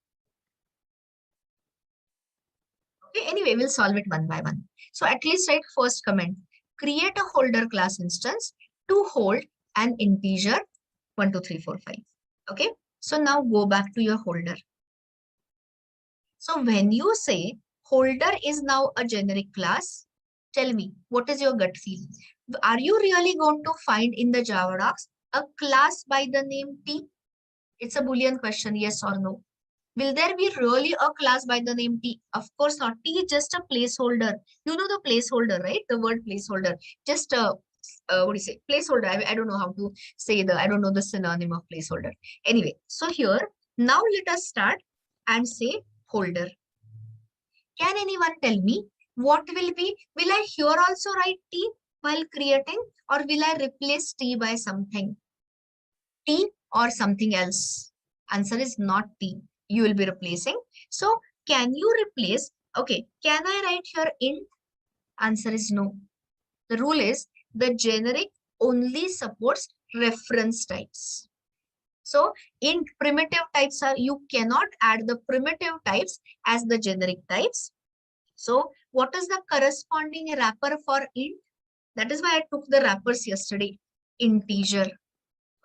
Okay, anyway, we'll solve it one by one. So at least write first comment. Create a holder class instance to hold an integer 1, 2, 3, 4, 5. Okay. So now go back to your holder. So when you say holder is now a generic class, tell me, what is your gut feel? Are you really going to find in the Java docs a class by the name T? It's a Boolean question, yes or no. Will there be really a class by the name T? Of course not. T is just a placeholder. You know the placeholder, right? The word placeholder. Just what do you say? Placeholder. I don't know how to say I don't know the synonym of placeholder. Anyway, so here, now let us start and say holder. Can anyone tell me what will I here also write T? while creating, or will I replace T by something? T or something else? Answer is not T. You will be replacing. So can you replace? Okay, can I write here int? Answer is no. The rule is the generic only supports reference types. So in primitive types are, you cannot add the primitive types as the generic types. So what is the corresponding wrapper for int? That is why I took the wrappers yesterday. Integer.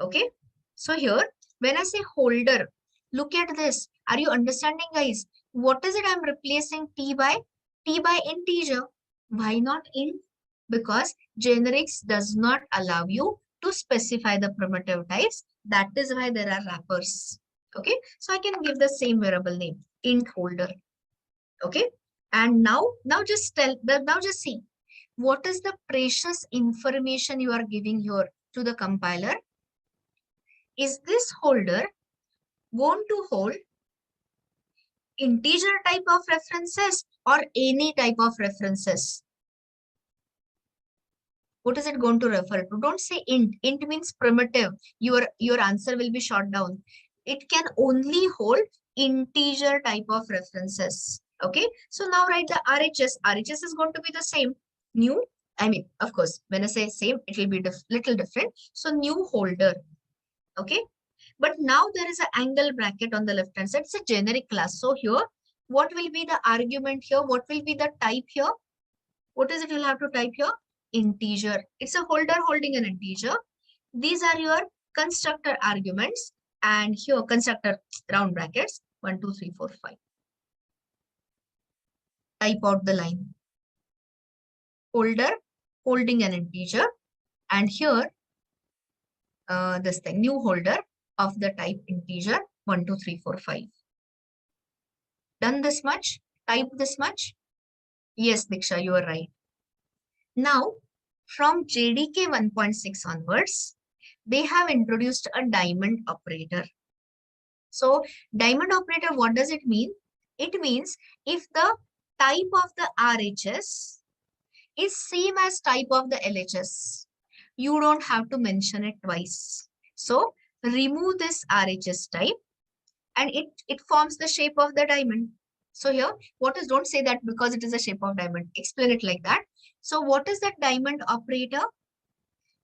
Okay. So here, when I say holder, look at this. Are you understanding, guys? What is it I'm replacing T by? T by integer. Why not int? Because generics does not allow you to specify the primitive types. That is why there are wrappers. Okay. So I can give the same variable name, int holder. Okay. And now just see what is the precious information you are giving here to the compiler. Is this holder going to hold integer type of references or any type of references? What is it going to refer to? Don't say int. Int means primitive. Your answer will be shot down. It can only hold integer type of references. Okay. So now write the RHS. RHS is going to be the same. New. I mean, of course, when I say same, it will be little different. So new holder. Okay. But now there is an angle bracket on the left hand side. It's a generic class. So here, what will be the argument here? What will be the type here? What is it you'll have to type here? Integer. It's a holder holding an integer. These are your constructor arguments. And here constructor round brackets 1, 2, 3, 4, 5. Type out the line. Holder holding an integer. And here, this thing, new holder of the type integer 1, 2, 3, 4, 5. Done this much? Type this much? Yes, Diksha, you are right. Now, from JDK 1.6 onwards, they have introduced a diamond operator. So, diamond operator, what does it mean? It means if the type of the RHS is same as type of the LHS, you don't have to mention it twice. So, remove this RHS type and it forms the shape of the diamond. So here, don't say that because it is a shape of diamond. Explain it like that. So what is that diamond operator?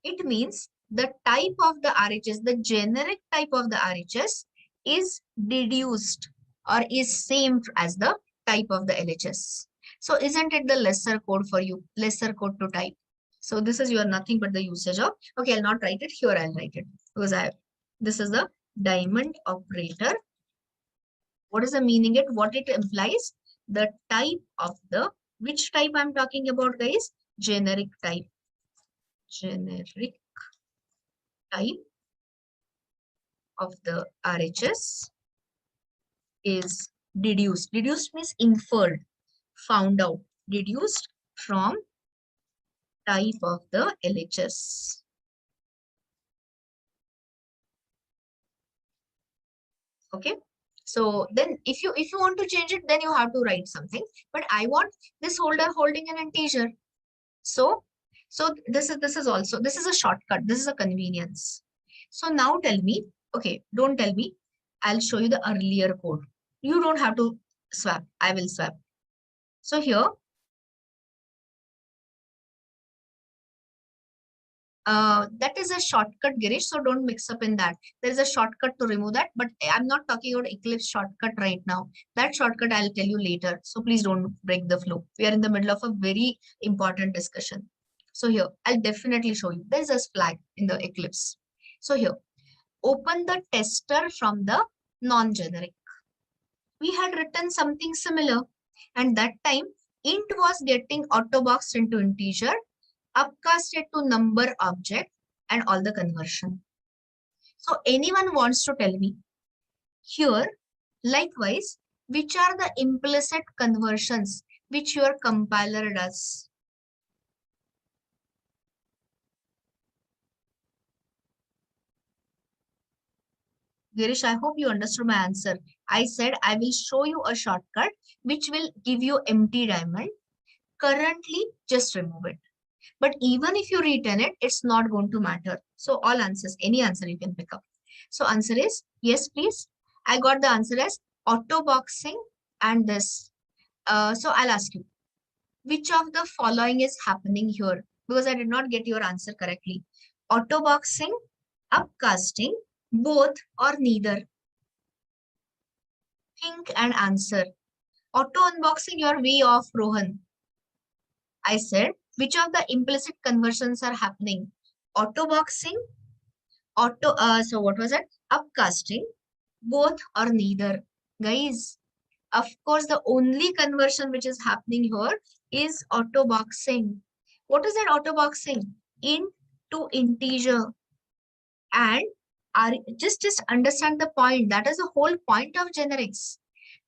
It means the type of the RHS, the generic type of the RHS is deduced or is same as the type of the LHS. So isn't it the lesser code for you? Lesser code to type. So this is your nothing but the usage of, okay, I'll not write it here. I'll write it because this is the diamond operator. What is the meaning it? What it implies? The type of the, which type I'm talking about, guys? Generic type. Generic type of the RHS is deduced. Deduced means inferred, found out, deduced from type of the LHS. Okay. So then if you want to change it, then you have to write something. But I want this holder holding an integer. So this is a shortcut. This is a convenience. So now tell me, okay, don't tell me. I'll show you the earlier code. You don't have to swap. I will swap. So here, that is a shortcut, Girish. So don't mix up in that. There is a shortcut to remove that, but I'm not talking about Eclipse shortcut right now. That shortcut I'll tell you later. So please don't break the flow. We are in the middle of a very important discussion. So here, I'll definitely show you. There's a flag in the Eclipse. So here, open the tester from the non-generic. We had written something similar, and that time int was getting auto-boxed into integer, upcasted to number object, and all the conversion. So anyone wants to tell me here, likewise, which are the implicit conversions which your compiler does? Girish, I hope you understood my answer. I said I will show you a shortcut which will give you empty diamond. Currently, just remove it. But even if you return it, it's not going to matter. So all answers, any answer you can pick up. So answer is yes, please. I got the answer as auto boxing and this. So I'll ask you, which of the following is happening here? Because I did not get your answer correctly. Auto boxing, upcasting, both or neither. Think and answer. Auto unboxing, you're way off, Rohan. I said, which of the implicit conversions are happening? Auto boxing, so what was it? Upcasting, both or neither. Guys, of course, the only conversion which is happening here is auto boxing. What is that auto boxing? Int to integer. And just understand the point. That is the whole point of generics.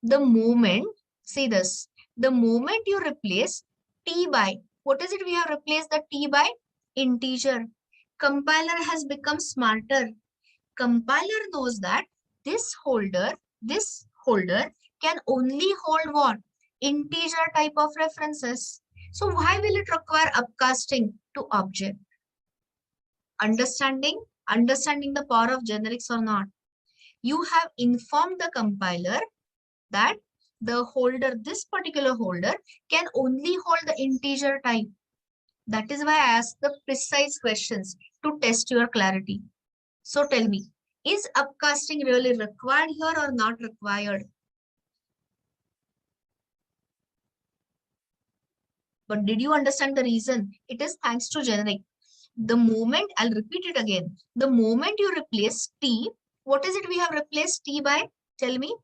The moment, see this, the moment you replace t by, what is it we have replaced the t by? Integer. Compiler has become smarter. Compiler knows that this holder can only hold what? Integer type of references. So why will it require upcasting to object? Understanding the power of generics or not? You have informed the compiler that the holder, this particular holder, can only hold the integer type. That is why I asked the precise questions to test your clarity. So tell me, is upcasting really required here or not required? But did you understand the reason? It is thanks to generic. The moment, I'll repeat it again, the moment you replace t, what is it we have replaced t by? Tell me.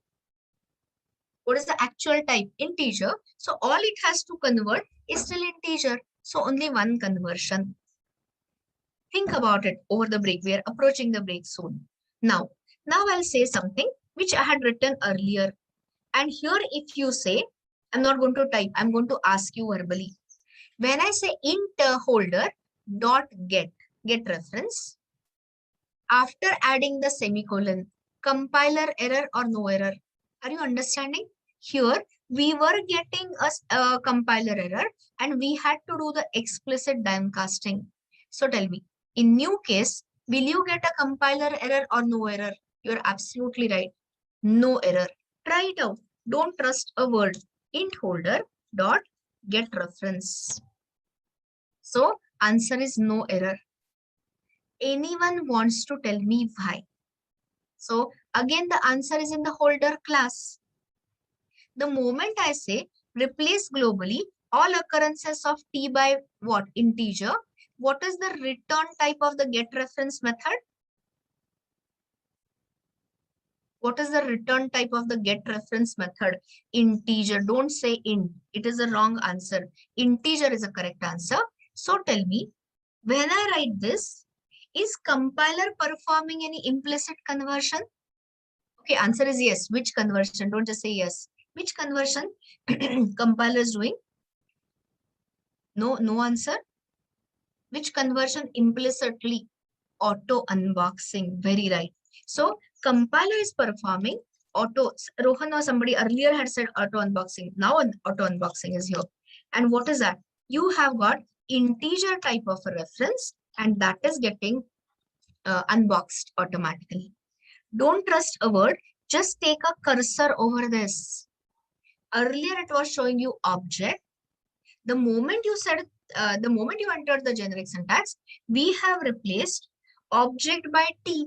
What is the actual type? Integer. So all it has to convert is still integer. So only one conversion. Think about it over the break. We are approaching the break soon. Now I'll say something which I had written earlier. And here if you say, I'm not going to type, I'm going to ask you verbally. When I say int holder dot get reference, after adding the semicolon, compiler error or no error? Are you understanding? Here, we were getting a compiler error and we had to do the explicit downcasting. So tell me, in new case, will you get a compiler error or no error? You're absolutely right. No error. Try it out. Don't trust a word. Int holder dot get reference. So answer is no error. Anyone wants to tell me why? So again, the answer is in the holder class. The moment I say replace globally all occurrences of t by what? Integer. What is the return type of the get reference method? What is the return type of the get reference method? Integer. Don't say int. It is a wrong answer. Integer is a correct answer. So tell me, when I write this, is compiler performing any implicit conversion? Okay, answer is yes. Which conversion? Don't just say yes. Which conversion compiler is doing? No answer. Which conversion implicitly? Auto unboxing. Very right. So compiler is performing auto. Rohan or somebody earlier had said auto unboxing. Now auto unboxing is here. And what is that? You have got integer type of a reference and that is getting unboxed automatically. Don't trust a word. Just take a cursor over this. Earlier it was showing you object. The moment you said, the moment you entered the generic syntax, we have replaced object by t.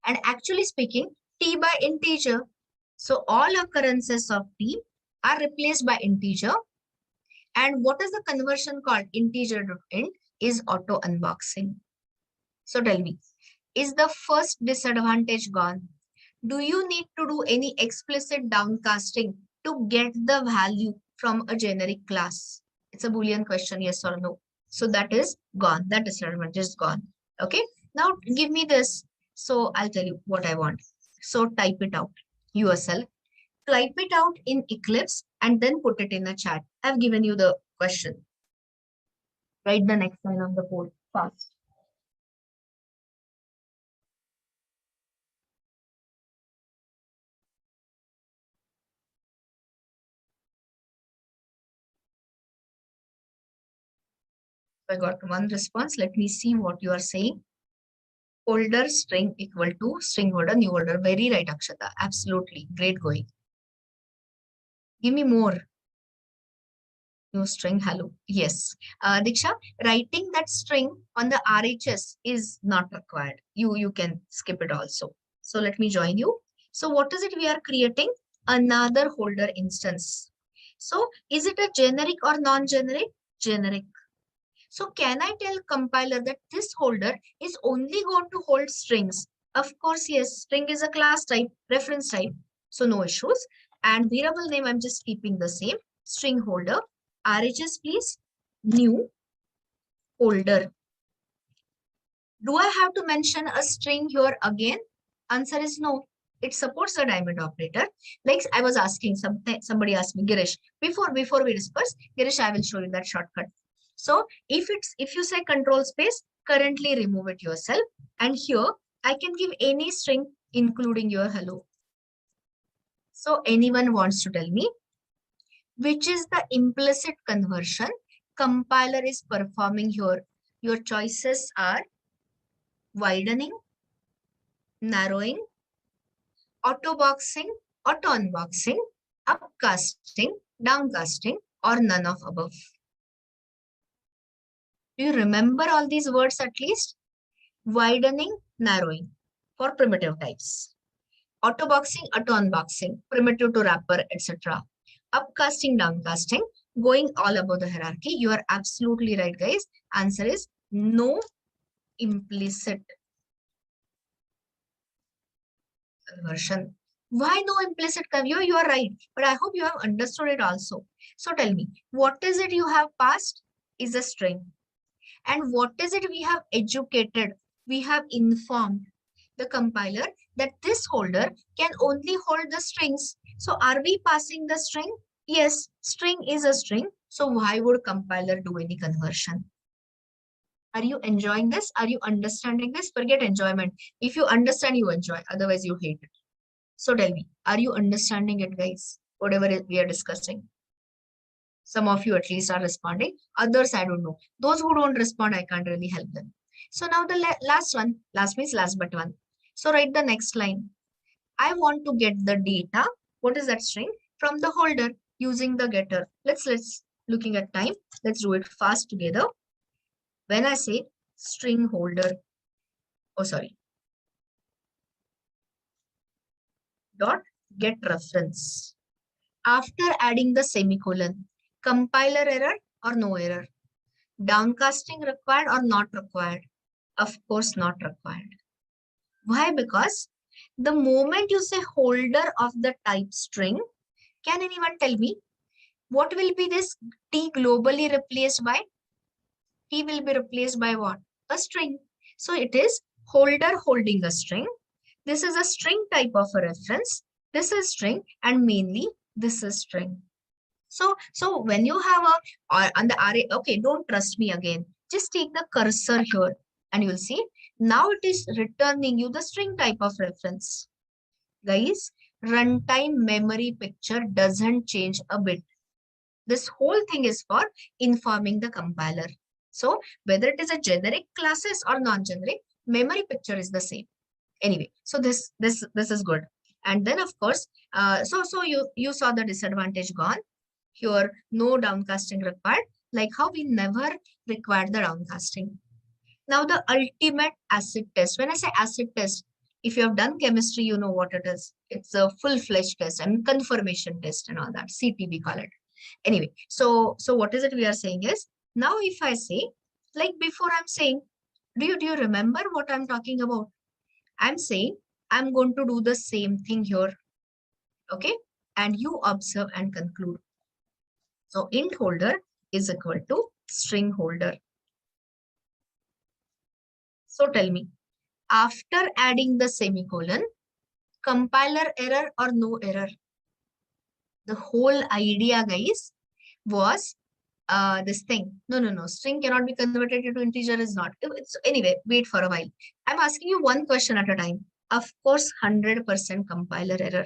And actually speaking, t by integer. So all occurrences of t are replaced by integer. And what is the conversion called? Integer to int is auto unboxing. So tell me, is the first disadvantage gone? Do you need to do any explicit downcasting to get the value from a generic class? It's a Boolean question, yes or no. So that is gone. That disadvantage is gone. Okay. Now give me this. So I'll tell you what I want. So type it out yourself. Type it out in Eclipse and then put it in a chat. I've given you the question. Write the next line of the code fast. I got one response. Let me see what you are saying. Holder string equal to string holder, new holder. Very right, Akshata. Absolutely. Great going. Give me more. New string, hello. Yes. Diksha, writing that string on the RHS is not required. You can skip it also. So let me join you. So what is it we are creating? Another holder instance. So is it a generic or non-generic? Generic. So can I tell compiler that this holder is only going to hold strings? Of course, yes. String is a class type, reference type. So no issues. And variable name, I'm just keeping the same. String holder. RHS, please. New holder. Do I have to mention a string here again? Answer is no. It supports a diamond operator. Like I was asking, somebody asked me, Girish, before we discuss, Girish, I will show you that shortcut. So if you say control space, currently remove it yourself. And here I can give any string, including your hello. So anyone wants to tell me which is the implicit conversion compiler is performing here? Your choices are widening, narrowing, auto-boxing, auto-unboxing, upcasting, downcasting, or none of above. Do you remember all these words at least? Widening, narrowing for primitive types. Auto-boxing, auto-unboxing, primitive to wrapper, etc. Upcasting, downcasting, going all above the hierarchy. You are absolutely right, guys. Answer is no implicit conversion. Why no implicit conversion? You are right, but I hope you have understood it also. So tell me, what is it you have passed is a string. And what is it we have educated? We have informed the compiler that this holder can only hold the strings. So are we passing the string? Yes, string is a string. So why would compiler do any conversion? Are you enjoying this? Are you understanding this? Forget enjoyment. If you understand, you enjoy. Otherwise, you hate it. So tell me, are you understanding it, guys? Whatever we are discussing. Some of you at least are responding. Others, I don't know. Those who don't respond, I can't really help them. So now the last one. Last means last but one. So write the next line. I want to get the data. What is that string? From the holder using the getter. Let's looking at time. Let's do it fast together. When I say string holder, oh sorry, dot get reference. After adding the semicolon, compiler error or no error? Downcasting required or not required? Of course, not required. Why? Because the moment you say holder of the type string, can anyone tell me what will be this T globally replaced by? T will be replaced by what? A string. So it is holder holding a string. This is a string type of a reference. This is string and mainly this is string. So when you have on the array, okay, don't trust me again. Just take the cursor here and you'll see. Now it is returning you the string type of reference. Guys, runtime memory picture doesn't change a bit. This whole thing is for informing the compiler. So whether it is a generic classes or non-generic, memory picture is the same. Anyway, so this is good. And then of course, so you saw the disadvantage gone. Here, no downcasting required, like how we never required the downcasting. Now the ultimate acid test. When I say acid test, if you have done chemistry, you know what it is. It's a full-fledged test and confirmation test and all that. CT we call it. Anyway, so what is it we are saying is, now if I say, like before I'm saying, do you remember what I'm talking about? I'm saying I'm going to do the same thing here. Okay, and you observe and conclude. So int holder is equal to string holder. So tell me, after adding the semicolon, compiler error or no error? The whole idea, guys, was this thing. No. String cannot be converted into integer is not. Anyway, wait for a while. I'm asking you one question at a time. Of course, 100% compiler error.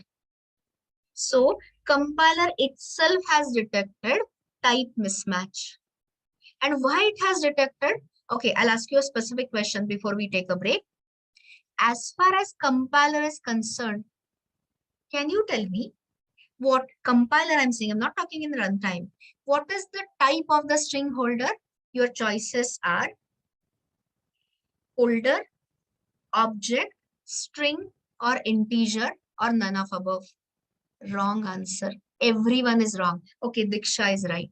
So compiler itself has detected type mismatch. And why it has detected? Okay, I'll ask you a specific question before we take a break. As far as compiler is concerned, can you tell me what compiler I'm saying? I'm not talking in runtime. What is the type of the string holder? Your choices are holder, object, string, or integer, or none of above. Wrong answer. Everyone is wrong. Okay, Diksha is right.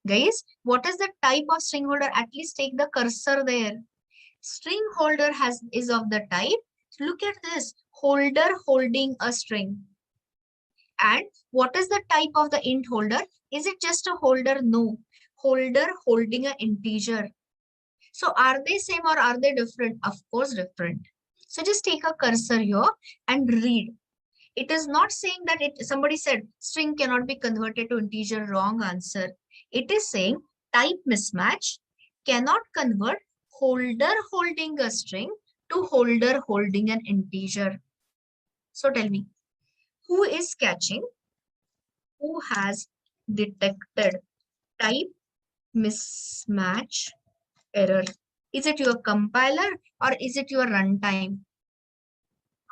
Guys, what is the type of string holder? At least take the cursor there. String holder is of the type. Look at this. Holder holding a string. And what is the type of the int holder? Is it just a holder? No. Holder holding an integer. So are they same or are they different? Of course, different. So just take a cursor here and read. It is not saying that somebody said string cannot be converted to integer. Wrong answer. It is saying type mismatch cannot convert holder holding a string to holder holding an integer. So tell me, who is catching? Who has detected type mismatch error? Is it your compiler or is it your runtime?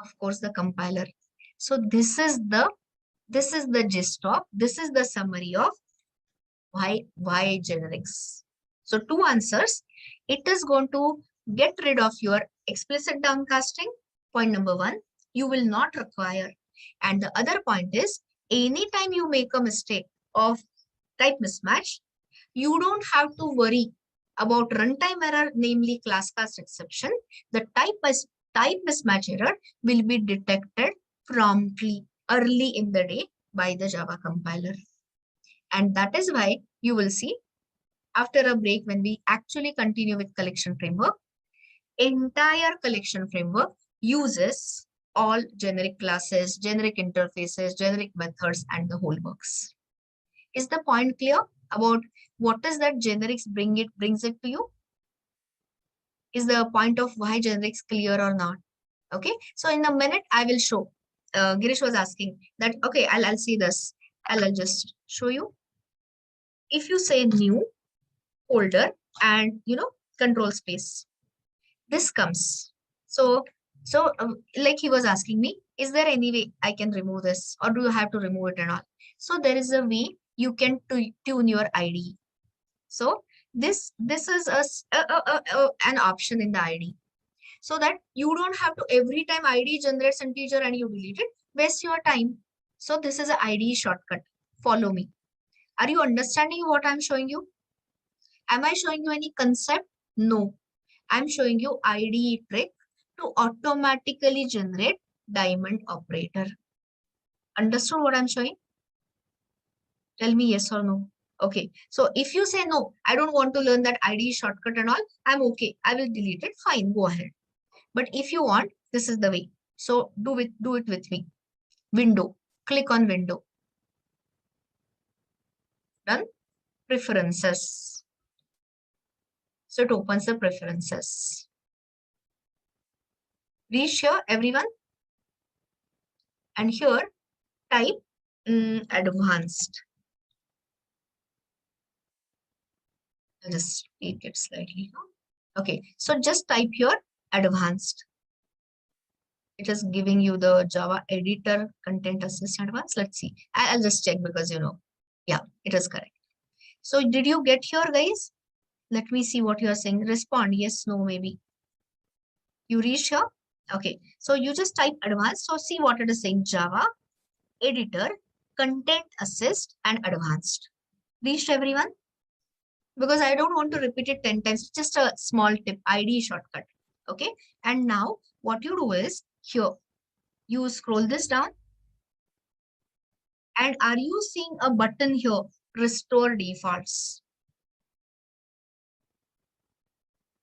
Of course, the compiler. So this is the gist of, this is the summary of why generics. So two answers. It is going to get rid of your explicit downcasting. Point number one, you will not require. And the other point is, anytime you make a mistake of type mismatch, you don't have to worry about runtime error, namely class cast exception. The type mismatch error will be detected promptly early in the day by the Java compiler. And that is why you will see after a break when we actually continue with collection framework, entire collection framework uses all generic classes, generic interfaces, generic methods, and the whole works. Is the point clear about what is that generics brings it to you? Is the point of why generics clear or not? Okay, so in a minute I will show. Girish was asking that. Okay, I'll see this. I'll just show you. If you say new folder and control space, this comes. So like he was asking me, is there any way I can remove this, or do you have to remove it and all? So there is a way you can tune your IDE. So this is an option in the IDE, so that you don't have to every time IDE generates integer and you delete it, waste your time. So this is an IDE shortcut. Follow me. Are you understanding what I'm showing you? Am I showing you any concept? No. I'm showing you IDE trick to automatically generate diamond operator. Understood what I'm showing? Tell me yes or no. Okay. So if you say no, I don't want to learn that IDE shortcut and all, I'm okay. I will delete it. Fine, go ahead. But if you want, this is the way. So do it with me. Window. Click on window. Done. Preferences. So it opens the preferences. Reach here, everyone. And here, type advanced. I'll just make it slightly. Okay, so just type here advanced. It is giving you the Java editor content assist advanced. Let's see. I'll just check because yeah, it is correct. So did you get here, guys? Let me see what you are saying. Respond yes, no, maybe. You reach here? Okay, so you just type advanced. So see what it is saying. Java editor content assist and advanced. Reached everyone? Because I don't want to repeat it 10 times. Just a small tip, IDE shortcut. Okay. And now what you do is here, you scroll this down. And are you seeing a button here? Restore defaults.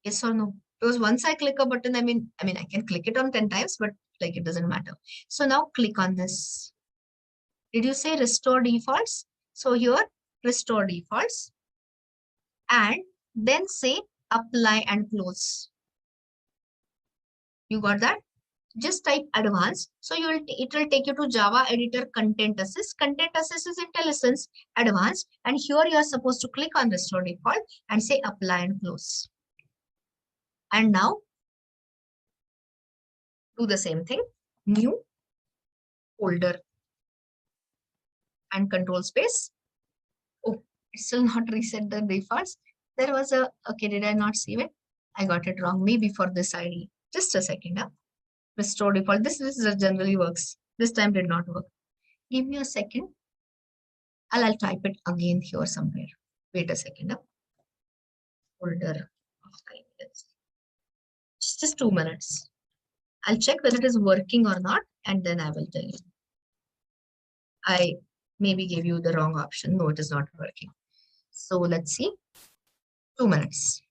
Yes or no? Because once I click a button, I mean, I can click it on 10 times, but like it doesn't matter. So now click on this. Did you say restore defaults? So here, restore defaults. And then say apply and close. You got that? just type advanced. So it will take you to Java editor content assist. Content assist is IntelliSense advanced. And here you are supposed to click on restore default and say apply and close. And now do the same thing, new folder and control space. Oh, it's still not reset the defaults. There was a, okay, did I not save it? I got it wrong. Maybe for this ID. Just a second. Restore default. This generally works. This time did not work. Give me a second. I'll type it again here somewhere. Wait a second. Folder of IDs. Just 2 minutes. I'll check whether it is working or not, and then I will tell you. I maybe gave you the wrong option. No, it is not working. So let's see. 2 minutes.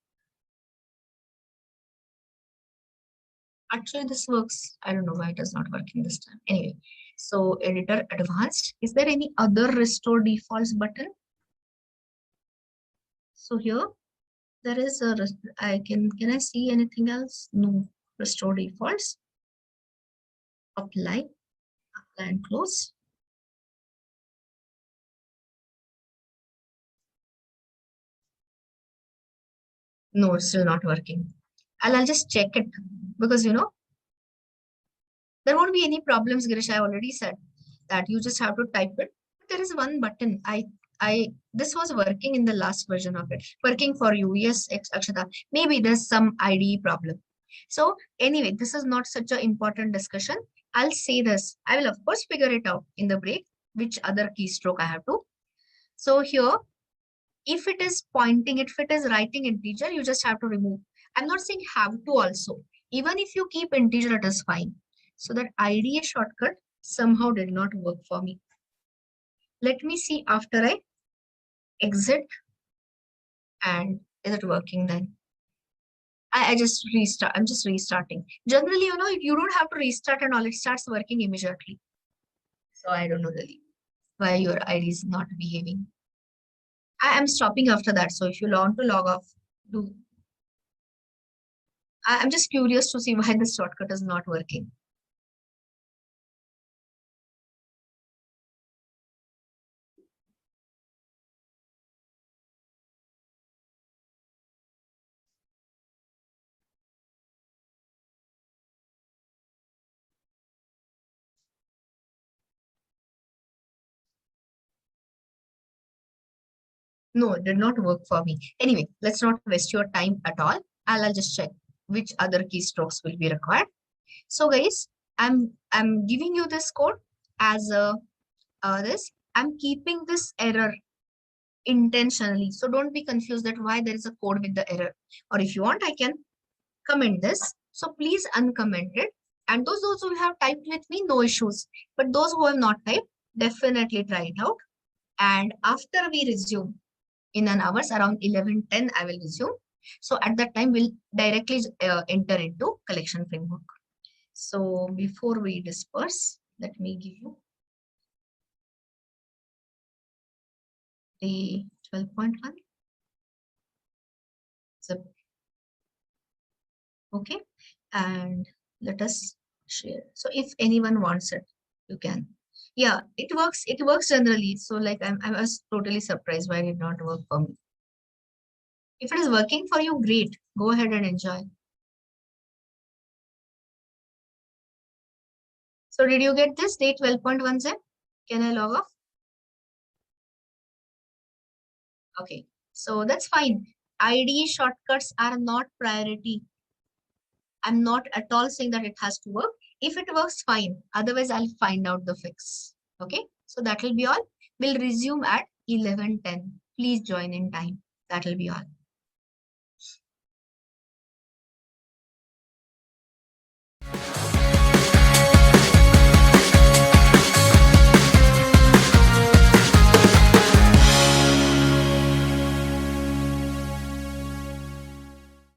Actually, this works. I don't know why it is not working this time. Anyway, so editor advanced. Is there any other restore defaults button? So here there is a, can I see anything else? No, restore defaults. Apply and close. No, it's still not working. I'll just check it because there won't be any problems, Girish. I already said that you just have to type it. But there is one button. This was working in the last version of it. Working for you. Yes, Akshata. Maybe there's some IDE problem. So anyway, this is not such an important discussion. I'll say this. I will of course figure it out in the break, which other keystroke I have to. So here, if it is pointing, if it is writing integer, you just have to remove. I'm not saying have to also. Even if you keep integer, it is fine. So that IDA shortcut somehow did not work for me. Let me see after I exit, and is it working then? I just restart. I'm just restarting. Generally, you don't have to restart and all. It starts working immediately. So I don't know really why your ID is not behaving. I am stopping after that. So if you want to log off, do. I'm just curious to see why this shortcut is not working. No, it did not work for me. Anyway, let's not waste your time at all. I'll just check which other keystrokes will be required. So guys, I'm giving you this code as this. I'm keeping this error intentionally. So don't be confused that why there is a code with the error. Or if you want, I can comment this. So please uncomment it. And those who have typed with me, no issues. But those who have not typed, definitely try it out. And after we resume in an hours around 11:10, I will resume. So at that time, we'll directly enter into collection framework. So before we disperse, let me give you the 12.1. So, okay, and let us share. So if anyone wants it, you can. Yeah, it works. It works generally. So like I was totally surprised why it did not work for me. If it is working for you, great. Go ahead and enjoy. So did you get this day 12.1 Z? Can I log off? Okay, so that's fine. IDE shortcuts are not priority. I'm not at all saying that it has to work. If it works, fine. Otherwise, I'll find out the fix. Okay, so that will be all. We'll resume at 11:10. Please join in time. That will be all.